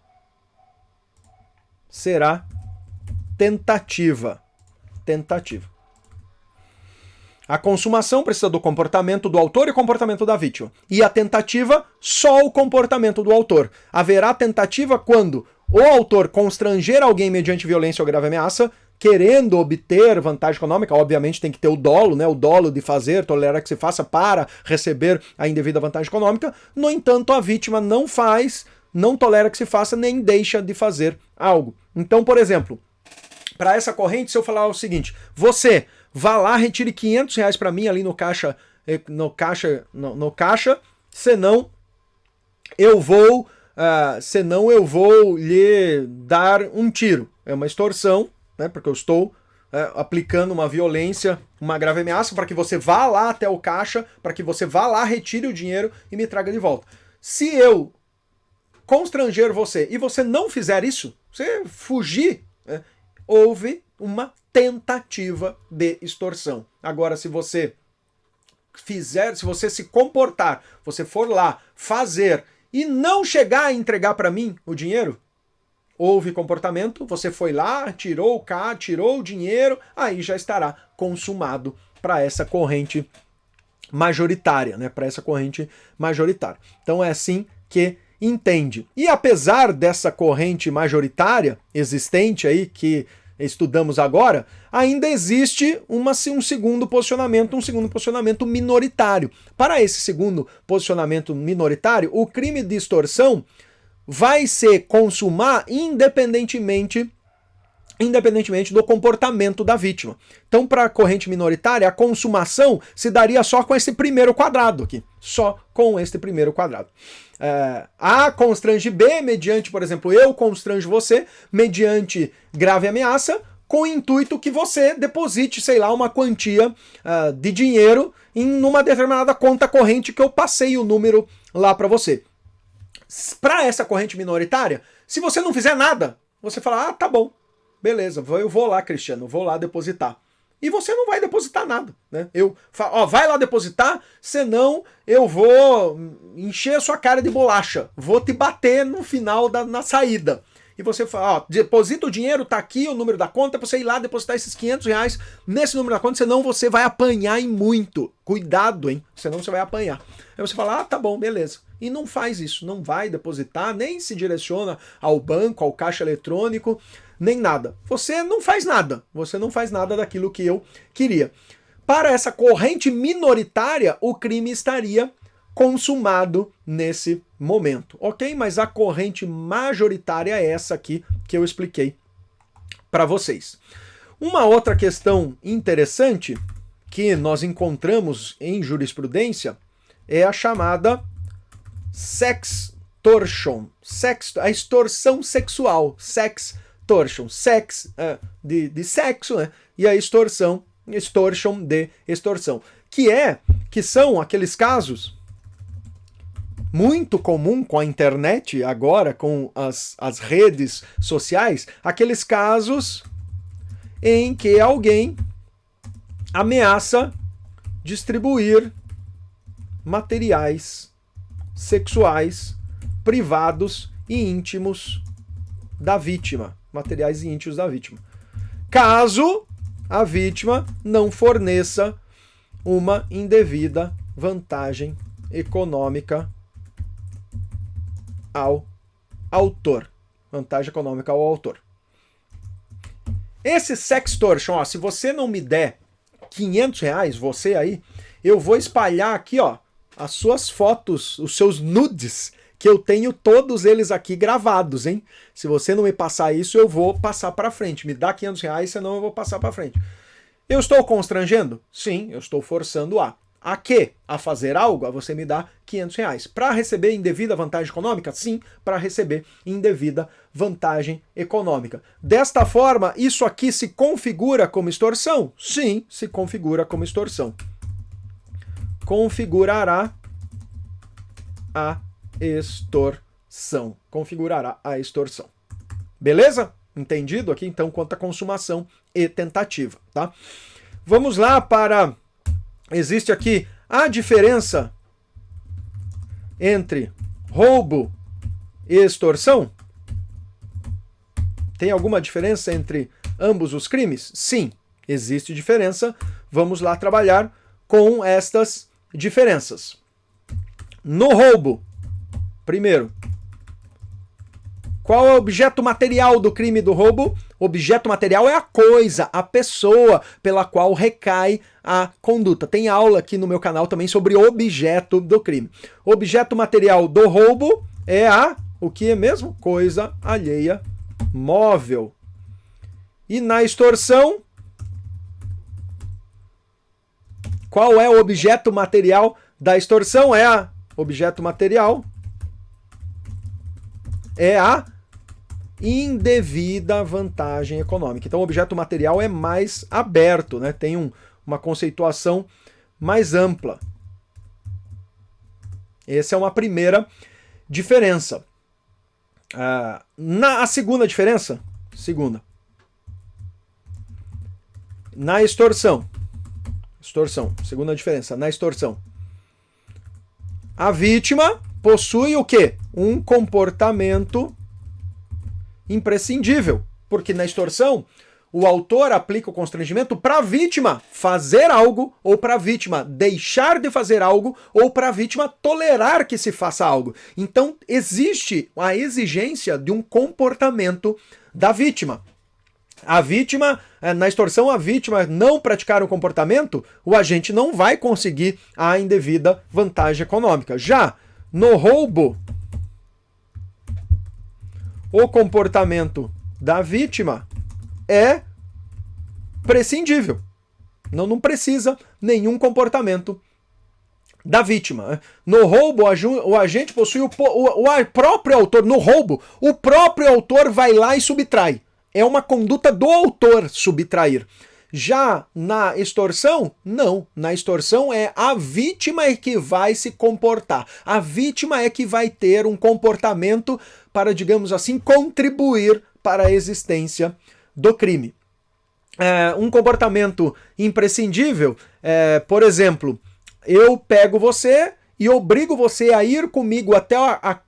será tentativa. A consumação precisa do comportamento do autor e comportamento da vítima. E a tentativa, só o comportamento do autor. Haverá tentativa quando o autor constranger alguém mediante violência ou grave ameaça, querendo obter vantagem econômica, obviamente tem que ter o dolo, né? O dolo de fazer, tolerar que se faça para receber a indevida vantagem econômica. No entanto, a vítima não faz, não tolera que se faça, nem deixa de fazer algo. Então, por exemplo, para essa corrente, se eu falar o seguinte, você vá lá, retire R$500 para mim ali no caixa, senão eu vou lhe dar um tiro. É uma extorsão, né, porque eu estou aplicando uma violência, uma grave ameaça para que você vá lá até o caixa, para que você vá lá, retire o dinheiro e me traga de volta. Se eu constranger você e você não fizer isso, você fugir, né, houve uma tentativa de extorsão. Agora, se você se comportar, você for lá fazer e não chegar a entregar para mim o dinheiro, houve comportamento, você foi lá, tirou o dinheiro, aí já estará consumado para essa corrente majoritária, né? Para essa corrente majoritária. Então é assim que entende. E apesar dessa corrente majoritária existente aí que estudamos agora, ainda existe um segundo posicionamento minoritário. Para esse segundo posicionamento minoritário, o crime de extorsão vai se consumar independentemente do comportamento da vítima. Então, para a corrente minoritária, a consumação se daria só com esse primeiro quadrado aqui. Só com este primeiro quadrado. A constrange B, mediante, por exemplo, eu constranjo você, mediante grave ameaça, com o intuito que você deposite, sei lá, uma quantia de dinheiro em uma determinada conta corrente que eu passei o número lá para você. Para essa corrente minoritária, se você não fizer nada, você fala, tá bom, beleza, eu vou lá, Cristiano, vou lá depositar. E você não vai depositar nada, né? Eu falo, vai lá depositar, senão eu vou encher a sua cara de bolacha, vou te bater no final na saída. E você fala, deposita o dinheiro, tá aqui o número da conta, pra você ir lá depositar esses R$500 nesse número da conta, senão você vai apanhar e muito. Cuidado, hein? Senão você vai apanhar. Aí você fala, tá bom, beleza. E não faz isso, não vai depositar, nem se direciona ao banco, ao caixa eletrônico, nem nada. Você não faz nada daquilo que eu queria. Para essa corrente minoritária, o crime estaria consumado nesse momento, ok? Mas a corrente majoritária é essa aqui que eu expliquei para vocês. Uma outra questão interessante que nós encontramos em jurisprudência é a chamada sextortion, a extorsão sexual, sextortion, de sexo, né? E a extortion de extorsão, que são aqueles casos muito comum com a internet agora, com as redes sociais, aqueles casos em que alguém ameaça distribuir materiais sexuais privados e íntimos da vítima, materiais e íntimos da vítima. Caso a vítima não forneça uma indevida vantagem econômica ao autor. Vantagem econômica ao autor. Esse sextortion, ó, se você não me der R$500, você aí, eu vou espalhar aqui, ó, as suas fotos, os seus nudes, que eu tenho todos eles aqui gravados, hein? Se você não me passar isso, eu vou passar para frente. Me dá R$500, senão eu vou passar para frente. Eu estou constrangendo? Sim, eu estou forçando a. A quê? A fazer algo? A você me dá R$500. Para receber indevida vantagem econômica? Sim, para receber indevida vantagem econômica. Desta forma, isso aqui se configura como extorsão? Sim, se configura como extorsão. Configurará a extorsão. Configurará a extorsão. Beleza? Entendido aqui, então, quanto à consumação e tentativa, tá? Vamos lá para... Existe aqui a diferença entre roubo e extorsão? Tem alguma diferença entre ambos os crimes? Sim, existe diferença. Vamos lá trabalhar com estas diferenças. No roubo, primeiro, qual é o objeto material do crime do roubo? Objeto material é a coisa, a pessoa pela qual recai a conduta. Tem aula aqui no meu canal também sobre objeto do crime. Objeto material do roubo é o que é mesmo? Coisa alheia móvel. E na extorsão, qual é o objeto material da extorsão? Objeto material é a indevida vantagem econômica. Então, o objeto material é mais aberto, né? Tem uma conceituação mais ampla. Essa é uma primeira diferença. A segunda diferença, na extorsão, segunda diferença, na extorsão, a vítima possui o quê? Um comportamento imprescindível, porque na extorsão o autor aplica o constrangimento para a vítima fazer algo, ou para a vítima deixar de fazer algo, ou para a vítima tolerar que se faça algo. Então existe a exigência de um comportamento da vítima. A vítima, na extorsão, a vítima não praticar o comportamento, o agente não vai conseguir a indevida vantagem econômica. Já no roubo, o comportamento da vítima é prescindível. Não precisa nenhum comportamento da vítima. No roubo, o agente possui o próprio autor. No roubo, o próprio autor vai lá e subtrai. É uma conduta do autor subtrair. Já na extorsão, não. Na extorsão é a vítima é que vai se comportar. A vítima é que vai ter um comportamento para, digamos assim, contribuir para a existência do crime. Um comportamento imprescindível, por exemplo, eu pego você e obrigo você a ir comigo até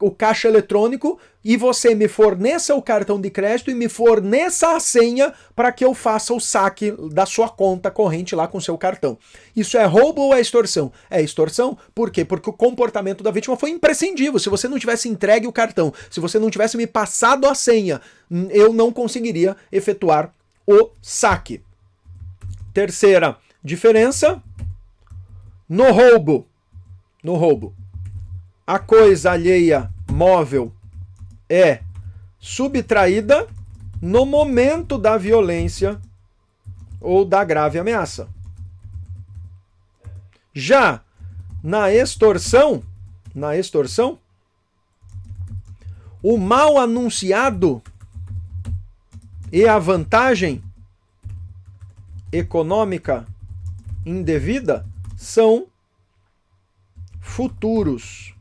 o caixa eletrônico e você me forneça o cartão de crédito e me forneça a senha para que eu faça o saque da sua conta corrente lá com o seu cartão. Isso é roubo ou é extorsão? É extorsão. Por quê? Porque o comportamento da vítima foi imprescindível. Se você não tivesse entregue o cartão, se você não tivesse me passado a senha, eu não conseguiria efetuar o saque. Terceira diferença, no roubo, a coisa alheia móvel é subtraída no momento da violência ou da grave ameaça. Já na extorsão, o mal anunciado e a vantagem econômica indevida são futuros.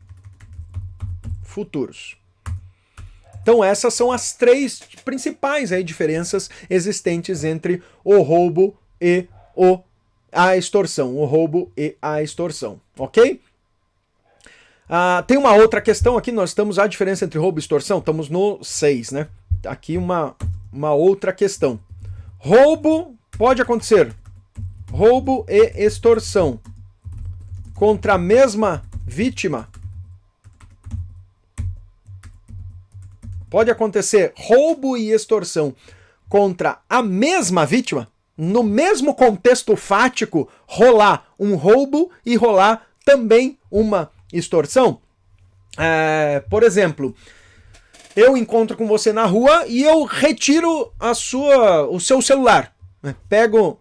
Então essas são as três principais diferenças existentes entre o roubo e a extorsão. O roubo e a extorsão, ok? Tem uma outra questão aqui, nós estamos a diferença entre roubo e extorsão, estamos no 6, né? aqui uma outra questão. Roubo pode acontecer. Roubo e extorsão contra a mesma vítima. Pode acontecer roubo e extorsão contra a mesma vítima, no mesmo contexto fático, rolar um roubo e rolar também uma extorsão. Por exemplo, eu encontro com você na rua e eu retiro o seu celular. Pego,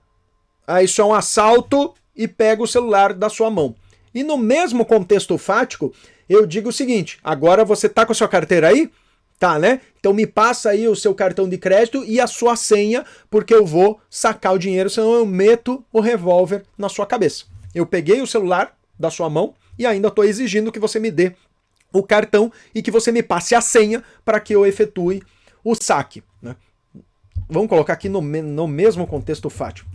isso é um assalto e pego o celular da sua mão. E no mesmo contexto fático, eu digo o seguinte: agora você tá com a sua carteira aí? Tá, né? Então me passa aí o seu cartão de crédito e a sua senha, porque eu vou sacar o dinheiro, senão eu meto o revólver na sua cabeça. Eu peguei o celular da sua mão e ainda estou exigindo que você me dê o cartão e que você me passe a senha para que eu efetue o saque, né? Vamos colocar aqui no mesmo contexto fático.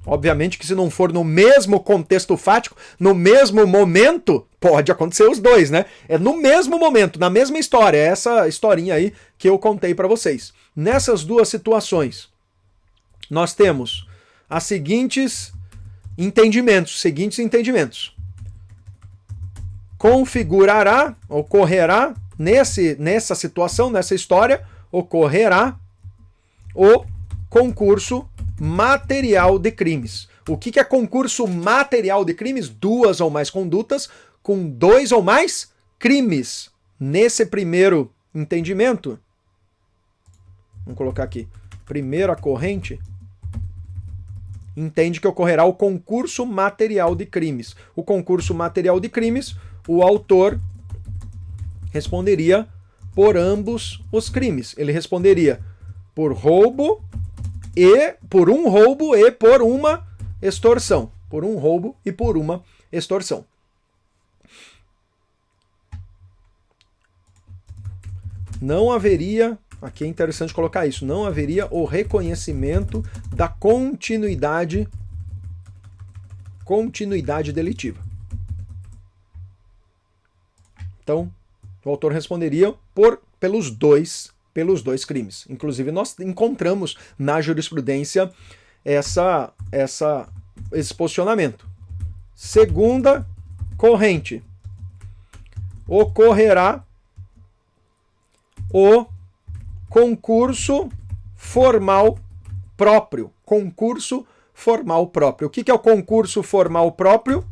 Obviamente que se não for no mesmo contexto fático, no mesmo momento, pode acontecer os dois, né? É no mesmo momento, na mesma história, essa historinha aí que eu contei para vocês. Nessas duas situações, nós temos os seguintes entendimentos. Configurará, ocorrerá, nessa situação, nessa história, ocorrerá o concurso material de crimes. O que é concurso material de crimes? 2 ou mais condutas com 2 ou mais crimes. Nesse primeiro entendimento, vamos colocar aqui, primeira corrente, entende que ocorrerá o concurso material de crimes. O concurso material de crimes, o autor responderia por ambos os crimes. Ele responderia por roubo e por um roubo e por uma extorsão. Por um roubo e por uma extorsão. Não haveria, aqui é interessante colocar isso, não haveria o reconhecimento da continuidade delitiva. Então, o autor responderia pelos dois crimes. Inclusive, nós encontramos na jurisprudência esse posicionamento. Segunda corrente. Ocorrerá o concurso formal próprio. Concurso formal próprio. O que é o concurso formal próprio?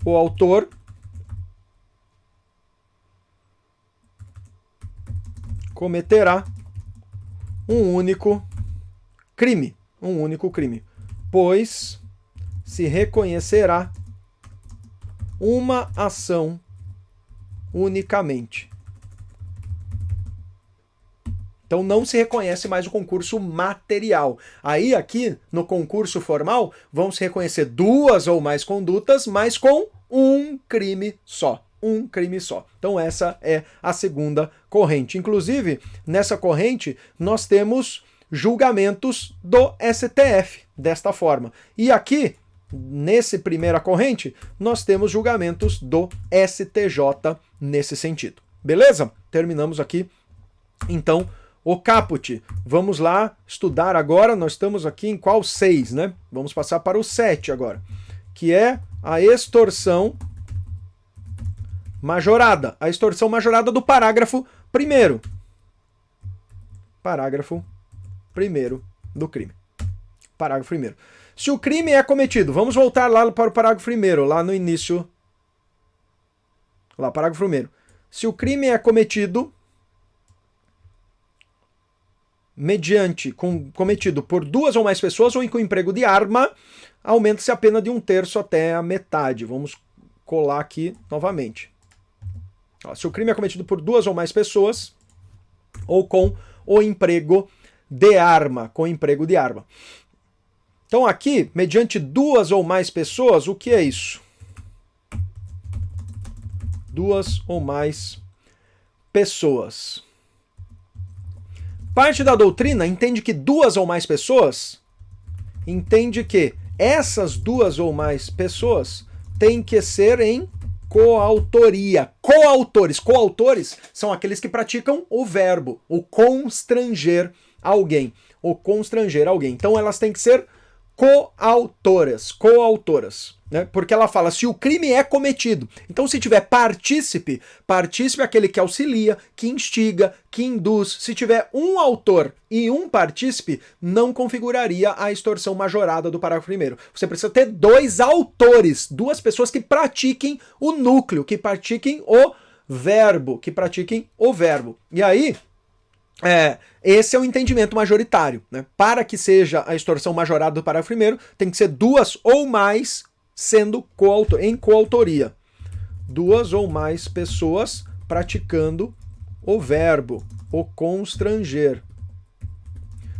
O autor cometerá um único crime, pois se reconhecerá uma ação unicamente. Então não se reconhece mais o concurso material. Aí aqui no concurso formal vão se reconhecer 2 ou mais condutas, mas com um crime só. Um crime só. Então essa é a segunda corrente. Inclusive, nessa corrente, nós temos julgamentos do STF desta forma. E aqui, nessa primeira corrente, nós temos julgamentos do STJ nesse sentido. Beleza? Terminamos aqui, então, o caput. Vamos lá estudar agora. Nós estamos aqui em qual 6, né? Vamos passar para o 7 agora, que é a extorsão majorada. A extorsão majorada do parágrafo 1º. Parágrafo 1º do crime. Parágrafo 1º. Se o crime é cometido, vamos voltar lá para o parágrafo 1º, lá no início. Lá, parágrafo 1º. Se o crime é cometido cometido por 2 ou mais pessoas ou com emprego de arma, aumenta-se a pena de 1/3 até a metade. Vamos colar aqui novamente. Se o crime é cometido por 2 ou mais pessoas ou com o emprego de arma, Então aqui, mediante 2 ou mais pessoas, o que é isso? 2 ou mais pessoas. Parte da doutrina entende que 2 ou mais pessoas, entende que essas 2 ou mais pessoas têm que ser em coautoria. Coautores. Coautores são aqueles que praticam o verbo, o constranger alguém. O constranger alguém. Então elas têm que ser coautoras. Coautoras. Né? Porque ela fala se o crime é cometido. Então se tiver partícipe, partícipe é aquele que auxilia, que instiga, que induz. Se tiver um autor e um partícipe, não configuraria a extorsão majorada do parágrafo primeiro. Você precisa ter dois autores, duas pessoas que pratiquem o núcleo, que pratiquem o verbo, E aí, esse é o entendimento majoritário. Né? Para que seja a extorsão majorada do parágrafo primeiro, tem que ser duas ou mais sendo em coautoria. Duas ou mais pessoas praticando o verbo, o constranger.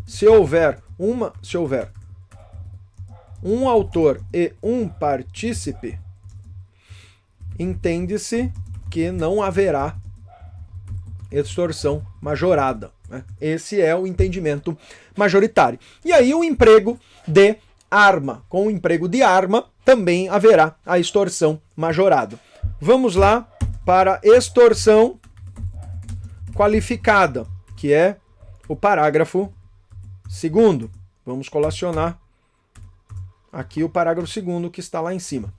Se houver um autor e um partícipe, entende-se que não haverá extorsão majorada. Né? Esse é o entendimento majoritário. E aí o emprego de arma. Com o emprego de arma, também haverá a extorsão majorada. Vamos lá para extorsão qualificada, que é o parágrafo 2º. Vamos colacionar aqui o parágrafo 2º que está lá em cima.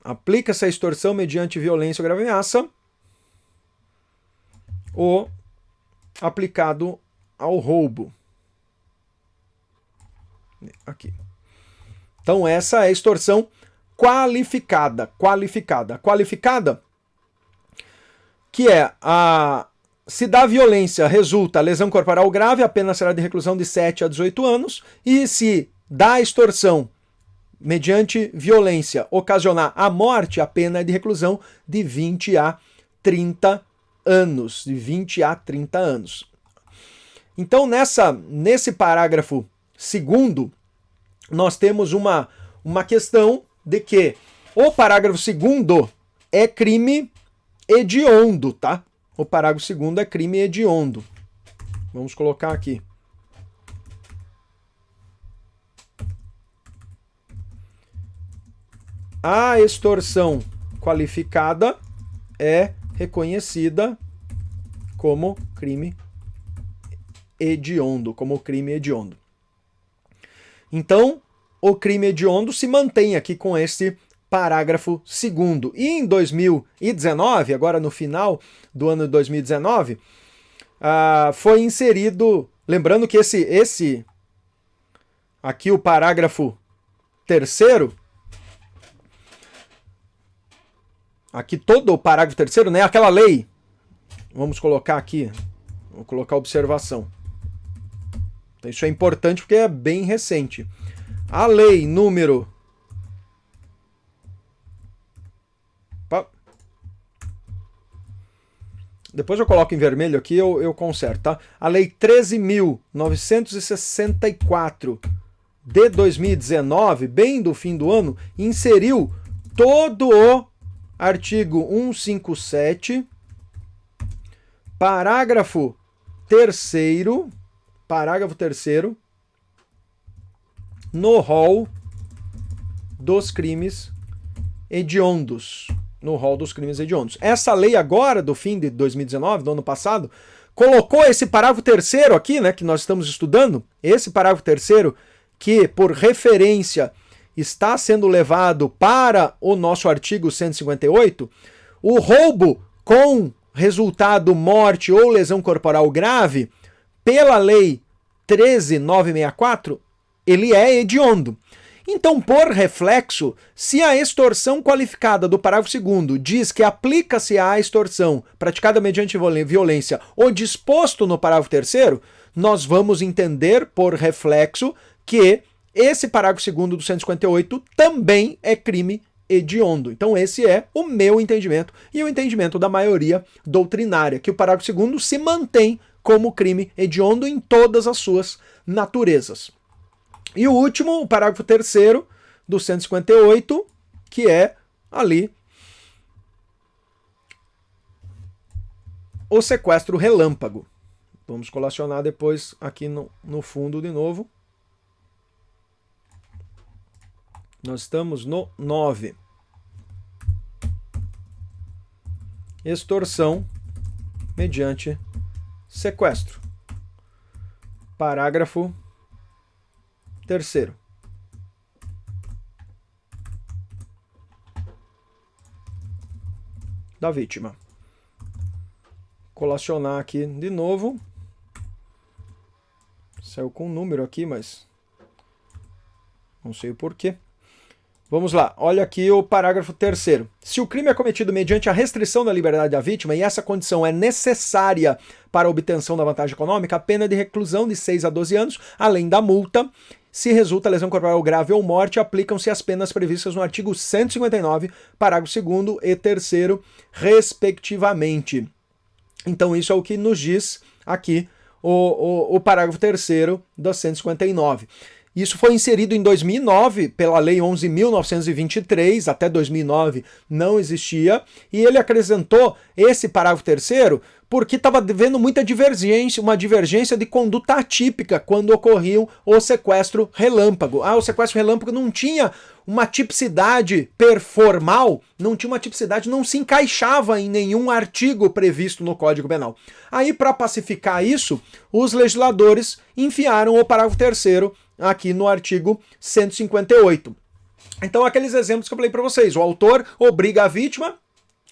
Aplica-se a extorsão mediante violência ou grave ameaça ou aplicado ao roubo. Aqui. Então essa é a extorsão qualificada. Qualificada, que é se da violência resulta lesão corporal grave, a pena será de reclusão de 7 a 18 anos, e se da extorsão mediante violência ocasionar a morte, a pena é de reclusão de 20 a 30 anos. De 20 a 30 anos. Então, nesse parágrafo 2º, nós temos uma questão de que o parágrafo 2º é crime hediondo, tá? O parágrafo 2º é crime hediondo. Vamos colocar aqui. A extorsão qualificada é reconhecida como crime hediondo, Então, o crime hediondo se mantém aqui com esse parágrafo 2º. E em 2019, agora no final do ano de 2019, foi inserido, lembrando que esse aqui o parágrafo 3º, aqui todo o parágrafo 3º, né, aquela lei, vamos colocar aqui, vou colocar observação. Então, isso é importante porque é bem recente. A lei número... Depois eu coloco em vermelho aqui, eu conserto, tá? A lei 13.964 de 2019, bem do fim do ano, inseriu todo o artigo 157, parágrafo 3º, no rol dos crimes hediondos. Essa lei agora, do fim de 2019, do ano passado, colocou esse parágrafo 3º aqui, né, que nós estamos estudando, esse parágrafo 3º, que por referência está sendo levado para o nosso artigo 158, o roubo com resultado morte ou lesão corporal grave, pela lei 13.964, ele é hediondo. Então, por reflexo, se a extorsão qualificada do parágrafo 2º diz que aplica-se à extorsão praticada mediante violência o disposto no parágrafo 3º, nós vamos entender, por reflexo, que esse parágrafo 2º do 158 também é crime hediondo. Então esse é o meu entendimento e o entendimento da maioria doutrinária, que o parágrafo 2º se mantém como crime hediondo em todas as suas naturezas. E o último, o parágrafo 3º do 158, que é ali o sequestro relâmpago. Vamos colacionar depois aqui no fundo de novo. Nós estamos no 9. extorsão mediante sequestro. Parágrafo 3º. Da vítima. Colacionar aqui de novo. Saiu com um número aqui, mas não sei o porquê. Vamos lá, olha aqui o parágrafo 3º. Se o crime é cometido mediante a restrição da liberdade da vítima e essa condição é necessária para a obtenção da vantagem econômica, a pena de reclusão de 6 a 12 anos, além da multa. Se resulta lesão corporal grave ou morte, aplicam-se as penas previstas no artigo 159, parágrafo 2º e 3º, respectivamente. Então isso é o que nos diz aqui o parágrafo 3º do 159. Isso foi inserido em 2009 pela Lei 11.923, até 2009 não existia, e ele acrescentou esse parágrafo 3º porque estava havendo muita divergência, uma divergência de conduta atípica quando ocorria o sequestro relâmpago. O sequestro relâmpago não tinha uma tipicidade performal, não tinha uma tipicidade, não se encaixava em nenhum artigo previsto no Código Penal. Aí, para pacificar isso, os legisladores enfiaram o parágrafo 3º aqui no artigo 158. Então, aqueles exemplos que eu falei para vocês, o autor obriga a vítima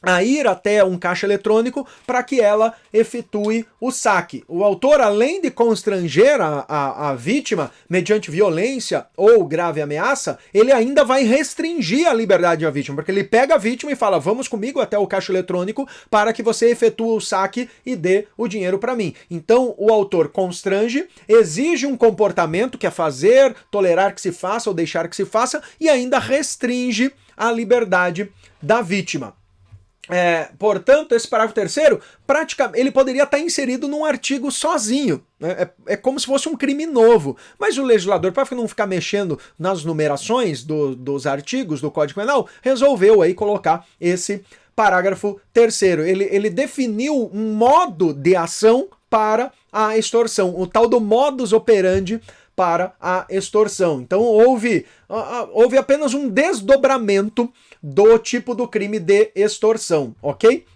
a ir até um caixa eletrônico para que ela efetue o saque. O autor, além de constranger a vítima mediante violência ou grave ameaça, ele ainda vai restringir a liberdade da vítima, porque ele pega a vítima e fala, vamos comigo até o caixa eletrônico para que você efetue o saque e dê o dinheiro para mim. Então, o autor constrange, exige um comportamento que é fazer, tolerar que se faça ou deixar que se faça, e ainda restringe a liberdade da vítima. Portanto, esse parágrafo 3º, praticamente, ele poderia estar inserido num artigo sozinho. É como se fosse um crime novo. Mas o legislador, para não ficar mexendo nas numerações dos artigos do Código Penal, resolveu aí colocar esse parágrafo 3º. Ele definiu um modo de ação para a extorsão, o tal do modus operandi para a extorsão. Então houve apenas um desdobramento do tipo do crime de extorsão, ok?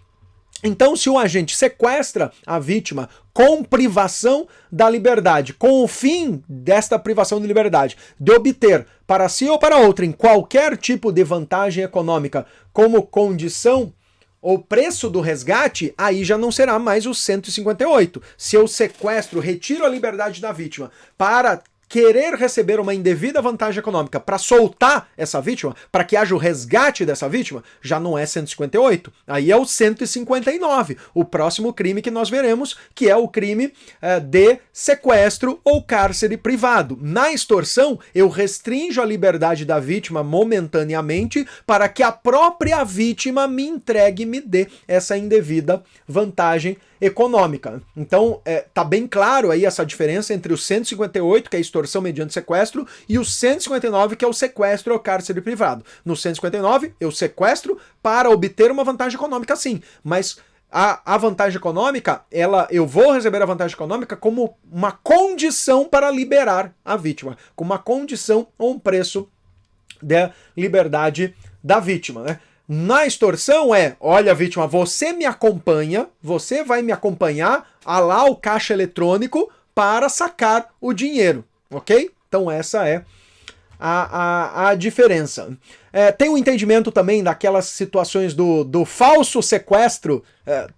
Então, se o agente sequestra a vítima com privação da liberdade, com o fim desta privação de liberdade, de obter para si ou para outrem qualquer tipo de vantagem econômica como condição ou preço do resgate, aí já não será mais o 158. Se eu sequestro, retiro a liberdade da vítima para querer receber uma indevida vantagem econômica para soltar essa vítima, para que haja o resgate dessa vítima, já não é 158. Aí é o 159, o próximo crime que nós veremos, que é o crime de sequestro ou cárcere privado. Na extorsão, eu restringo a liberdade da vítima momentaneamente para que a própria vítima me entregue e me dê essa indevida vantagem econômica. Então, tá bem claro aí essa diferença entre o 158, que é a extorsão mediante sequestro, e o 159, que é o sequestro ou cárcere privado. No 159, eu sequestro para obter uma vantagem econômica, sim, mas a vantagem econômica, eu vou receber a vantagem econômica como uma condição para liberar a vítima, como uma condição ou um preço da liberdade da vítima, né? Na extorsão olha, vítima, você me acompanha, você vai me acompanhar a lá o caixa eletrônico para sacar o dinheiro, ok? Então essa é a diferença. Tem um entendimento também daquelas situações do falso sequestro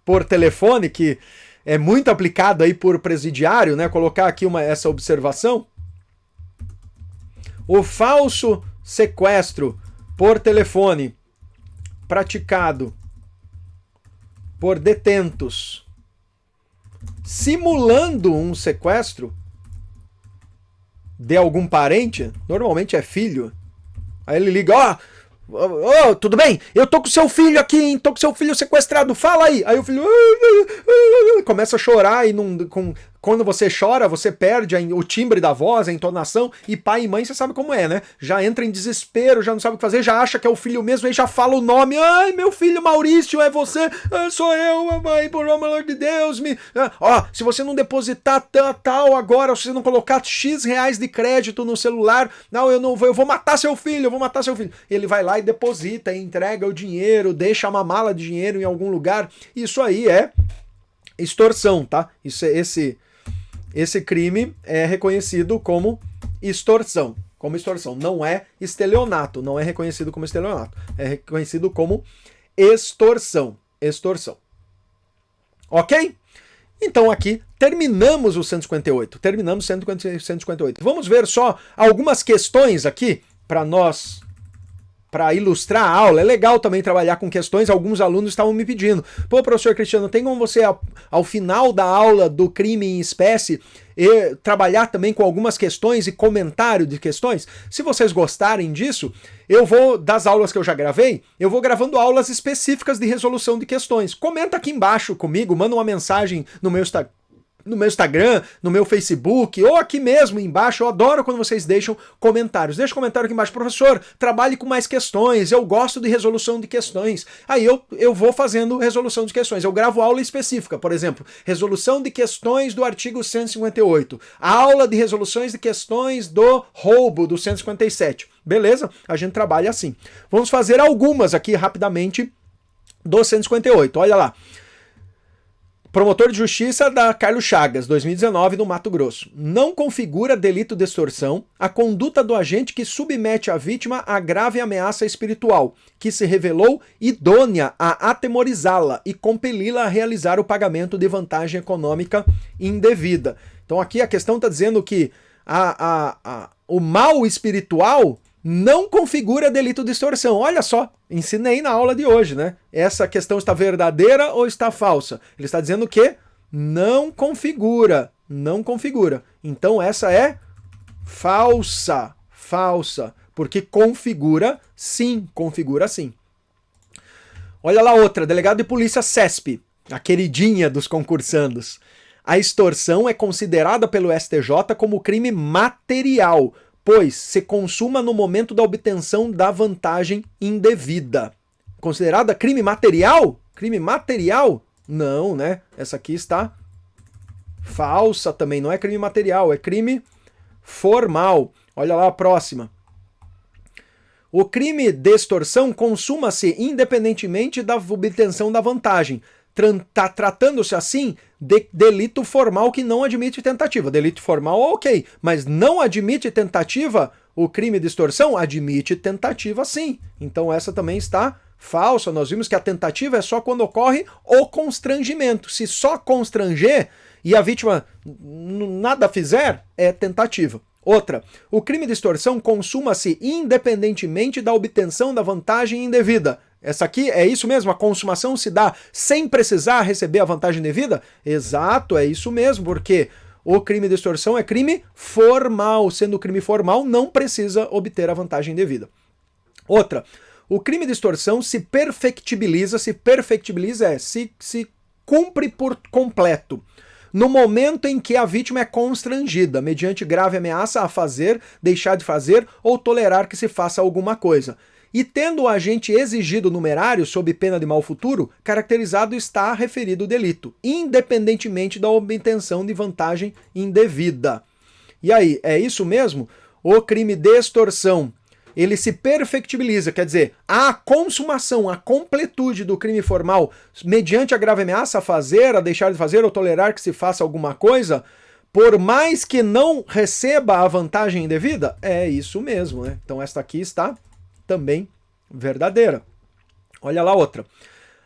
por telefone, que é muito aplicado aí por presidiário, né? Colocar aqui essa observação. O falso sequestro por telefone praticado por detentos simulando um sequestro de algum parente, normalmente é filho. Aí ele liga, tudo bem? Eu tô com seu filho aqui, hein? Tô com seu filho sequestrado, fala aí. Aí o filho começa a chorar e com quando você chora, você perde o timbre da voz, a entonação, e pai e mãe, você sabe como é, né? Já entra em desespero, já não sabe o que fazer, já acha que é o filho mesmo, aí já fala o nome, ai, meu filho Maurício, é você, sou eu, mãe, por amor de Deus, se você não depositar tal agora, se você não colocar X reais de crédito no celular, não, eu vou matar seu filho, eu vou matar seu filho. Ele vai lá e deposita, entrega o dinheiro, deixa uma mala de dinheiro em algum lugar, isso aí é extorsão, tá? Esse crime é reconhecido como extorsão. Não é estelionato, não é reconhecido como estelionato. É reconhecido como extorsão. Ok? Então aqui terminamos o 158. Terminamos 158. Vamos ver só algumas questões aqui para ilustrar a aula. É legal também trabalhar com questões, alguns alunos estavam me pedindo. Pô, professor Cristiano, tem como você, ao final da aula do crime em espécie, trabalhar também com algumas questões e comentário de questões? Se vocês gostarem disso, das aulas que eu já gravei, eu vou gravando aulas específicas de resolução de questões. Comenta aqui embaixo comigo, manda uma mensagem no meu Instagram, no meu Facebook, ou aqui mesmo embaixo. Eu adoro quando vocês deixam comentários. Deixa um comentário aqui embaixo. Professor, trabalhe com mais questões, eu gosto de resolução de questões. Aí eu vou fazendo resolução de questões. Eu gravo aula específica, por exemplo, resolução de questões do artigo 158, aula de resoluções de questões do roubo do 157. Beleza? A gente trabalha assim. Vamos fazer algumas aqui rapidamente do 158. Olha lá. Promotor de Justiça da Carlos Chagas, 2019, no Mato Grosso. Não configura delito de extorsão a conduta do agente que submete a vítima a grave ameaça espiritual, que se revelou idônea a atemorizá-la e compeli-la a realizar o pagamento de vantagem econômica indevida. Então aqui a questão está dizendo que o mal espiritual não configura delito de extorsão. Olha só, ensinei na aula de hoje, né? Essa questão está verdadeira ou está falsa? Ele está dizendo que não configura. Então essa é falsa. Porque configura sim. Olha lá outra, delegado de polícia CESP, a queridinha dos concursandos. A extorsão é considerada pelo STJ como crime material, pois se consuma no momento da obtenção da vantagem indevida. Considerada crime material? Crime material? Não, né? Essa aqui está falsa também. Não é crime material, é crime formal. Olha lá a próxima. O crime de extorsão consuma-se independentemente da obtenção da vantagem. Tratando-se assim de delito formal que não admite tentativa. Delito formal, ok, mas não admite tentativa? O crime de extorsão admite tentativa sim. Então essa também está falsa. Nós vimos que a tentativa é só quando ocorre o constrangimento. Se só constranger e a vítima nada fizer, é tentativa. Outra, o crime de extorsão consuma-se independentemente da obtenção da vantagem indevida. Essa aqui é isso mesmo? A consumação se dá sem precisar receber a vantagem devida? Exato, é isso mesmo, porque o crime de extorsão é crime formal. Sendo crime formal, não precisa obter a vantagem devida. Outra, o crime de extorsão se perfectibiliza se cumpre por completo no momento em que a vítima é constrangida, mediante grave ameaça a fazer, deixar de fazer ou tolerar que se faça alguma coisa. E tendo o agente exigido numerário sob pena de mal futuro, caracterizado está referido o delito, independentemente da obtenção de vantagem indevida. E aí, é isso mesmo? O crime de extorsão, ele se perfectibiliza, quer dizer, a consumação, a completude do crime formal, mediante a grave ameaça a fazer, a deixar de fazer ou tolerar que se faça alguma coisa, por mais que não receba a vantagem indevida? É isso mesmo, né? Então esta aqui está também verdadeira. Olha lá outra.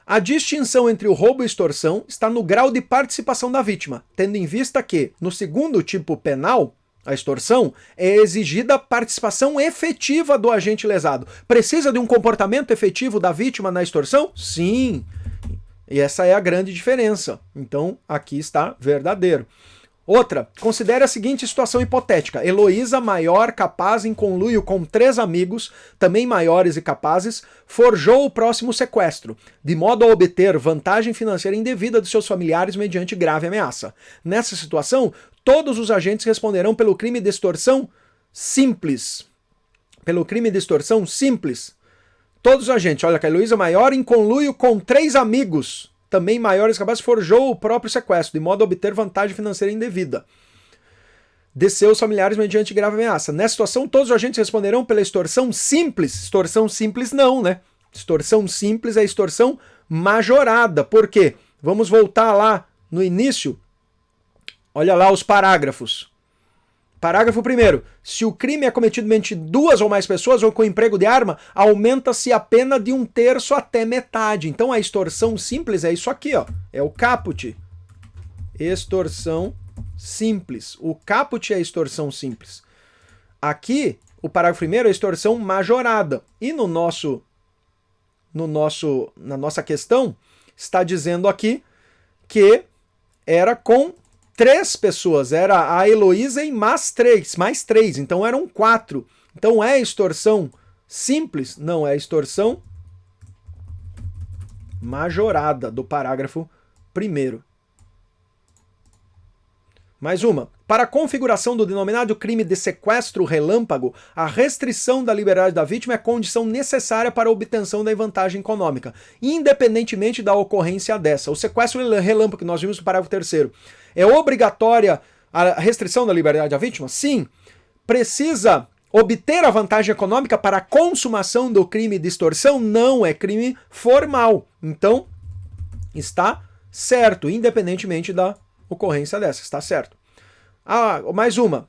A distinção entre o roubo e extorsão está no grau de participação da vítima, tendo em vista que, no segundo tipo penal, a extorsão, é exigida a participação efetiva do agente lesado. Precisa de um comportamento efetivo da vítima na extorsão? Sim. E essa é a grande diferença. Então, aqui está verdadeiro. Outra, considere a seguinte situação hipotética. Heloísa, maior, capaz, em conluio com 3 amigos, também maiores e capazes, forjou o próximo sequestro, de modo a obter vantagem financeira indevida de seus familiares mediante grave ameaça. Nessa situação, todos os agentes responderão pelo crime de extorsão simples. Pelo crime de extorsão simples. Todos os agentes. Olha que a Heloísa, maior, em conluio com 3 amigos, também maiores capazes, forjou o próprio sequestro, de modo a obter vantagem financeira indevida de seus familiares mediante grave ameaça. Nessa situação, todos os agentes responderão pela extorsão simples. Extorsão simples não, né? Extorsão simples é extorsão majorada. Por quê? Vamos voltar lá no início. Olha lá os parágrafos. Parágrafo 1º. Se o crime é cometido mediante 2 ou mais pessoas ou com emprego de arma, aumenta-se a pena de 1/3 até metade. Então a extorsão simples é isso aqui, ó. É o caput. Extorsão simples. O caput é a extorsão simples. Aqui, o parágrafo 1º é a extorsão majorada. E na nossa questão, está dizendo aqui que era com 3 pessoas, era a Heloísa e mais 3, então eram 4. Então é extorsão simples? Não, é extorsão majorada do parágrafo 1º. Mais uma. Para a configuração do denominado crime de sequestro relâmpago, a restrição da liberdade da vítima é condição necessária para a obtenção da vantagem econômica, independentemente da ocorrência dessa. O sequestro relâmpago que nós vimos no parágrafo 3º, é obrigatória a restrição da liberdade da vítima? Sim. Precisa obter a vantagem econômica para a consumação do crime de extorsão? Não, é crime formal. Então, está certo, independentemente da ocorrência dessa, está certo. Mais uma.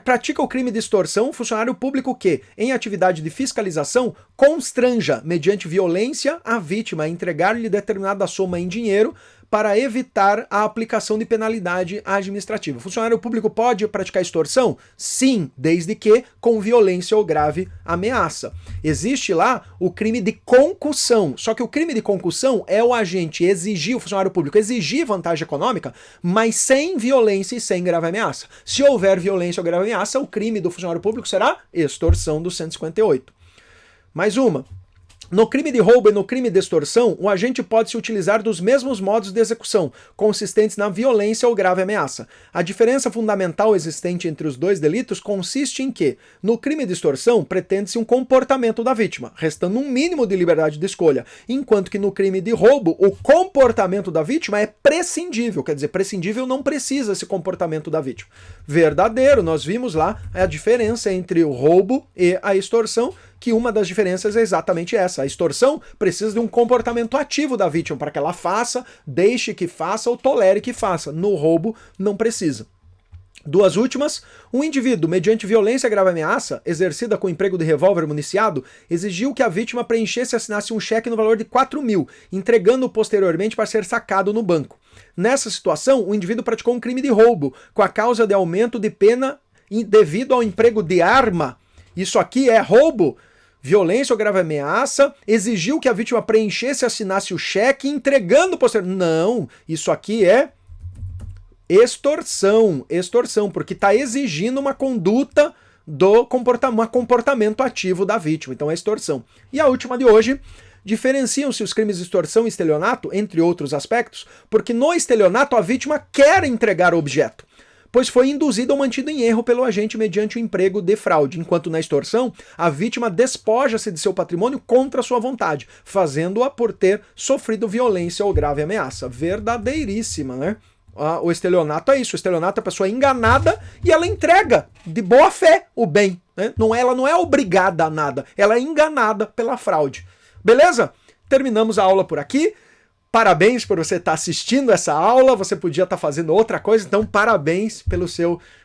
Pratica o crime de extorsão, funcionário público que, em atividade de fiscalização, constranja, mediante violência, a vítima a entregar-lhe determinada soma em dinheiro para evitar a aplicação de penalidade administrativa. O funcionário público pode praticar extorsão? Sim, desde que com violência ou grave ameaça. Existe lá o crime de concussão, só que o crime de concussão é o agente exigir, o funcionário público exigir vantagem econômica, mas sem violência e sem grave ameaça. Se houver violência ou grave ameaça, o crime do funcionário público será extorsão do 158. Mais uma. No crime de roubo e no crime de extorsão, o agente pode se utilizar dos mesmos modos de execução, consistentes na violência ou grave ameaça. A diferença fundamental existente entre os dois delitos consiste em que, no crime de extorsão, pretende-se um comportamento da vítima, restando um mínimo de liberdade de escolha, enquanto que no crime de roubo, o comportamento da vítima é prescindível, quer dizer, prescindível não precisa esse comportamento da vítima. Verdadeiro, nós vimos lá a diferença entre o roubo e a extorsão, que uma das diferenças é exatamente essa. A extorsão precisa de um comportamento ativo da vítima para que ela faça, deixe que faça ou tolere que faça. No roubo, não precisa. Duas últimas. Um indivíduo, mediante violência e grave ameaça, exercida com emprego de revólver municiado, exigiu que a vítima preenchesse e assinasse um cheque no valor de 4.000, entregando-o posteriormente para ser sacado no banco. Nessa situação, o indivíduo praticou um crime de roubo, com a causa de aumento de pena devido ao emprego de arma. Isso aqui é roubo, violência ou grave ameaça, exigiu que a vítima preenchesse e assinasse o cheque, entregando posteriormente. Não, isso aqui é extorsão, porque está exigindo uma conduta do comportamento ativo da vítima, então é extorsão. E a última de hoje, diferenciam-se os crimes de extorsão e estelionato, entre outros aspectos, porque no estelionato a vítima quer entregar o objeto, pois foi induzido ou mantido em erro pelo agente mediante o emprego de fraude, enquanto na extorsão, a vítima despoja-se de seu patrimônio contra sua vontade, fazendo-a por ter sofrido violência ou grave ameaça. Verdadeiríssima, né? O estelionato é isso, o estelionato é a pessoa enganada e ela entrega de boa fé o bem, né? Ela não é obrigada a nada, ela é enganada pela fraude. Beleza? Terminamos a aula por aqui. Parabéns por você estar assistindo essa aula, você podia estar fazendo outra coisa, então parabéns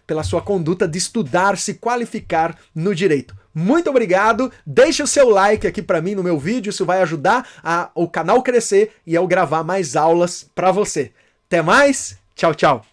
pela sua conduta de estudar, se qualificar no direito. Muito obrigado, deixe o seu like aqui para mim no meu vídeo, isso vai ajudar o canal crescer e eu gravar mais aulas para você. Até mais, tchau, tchau!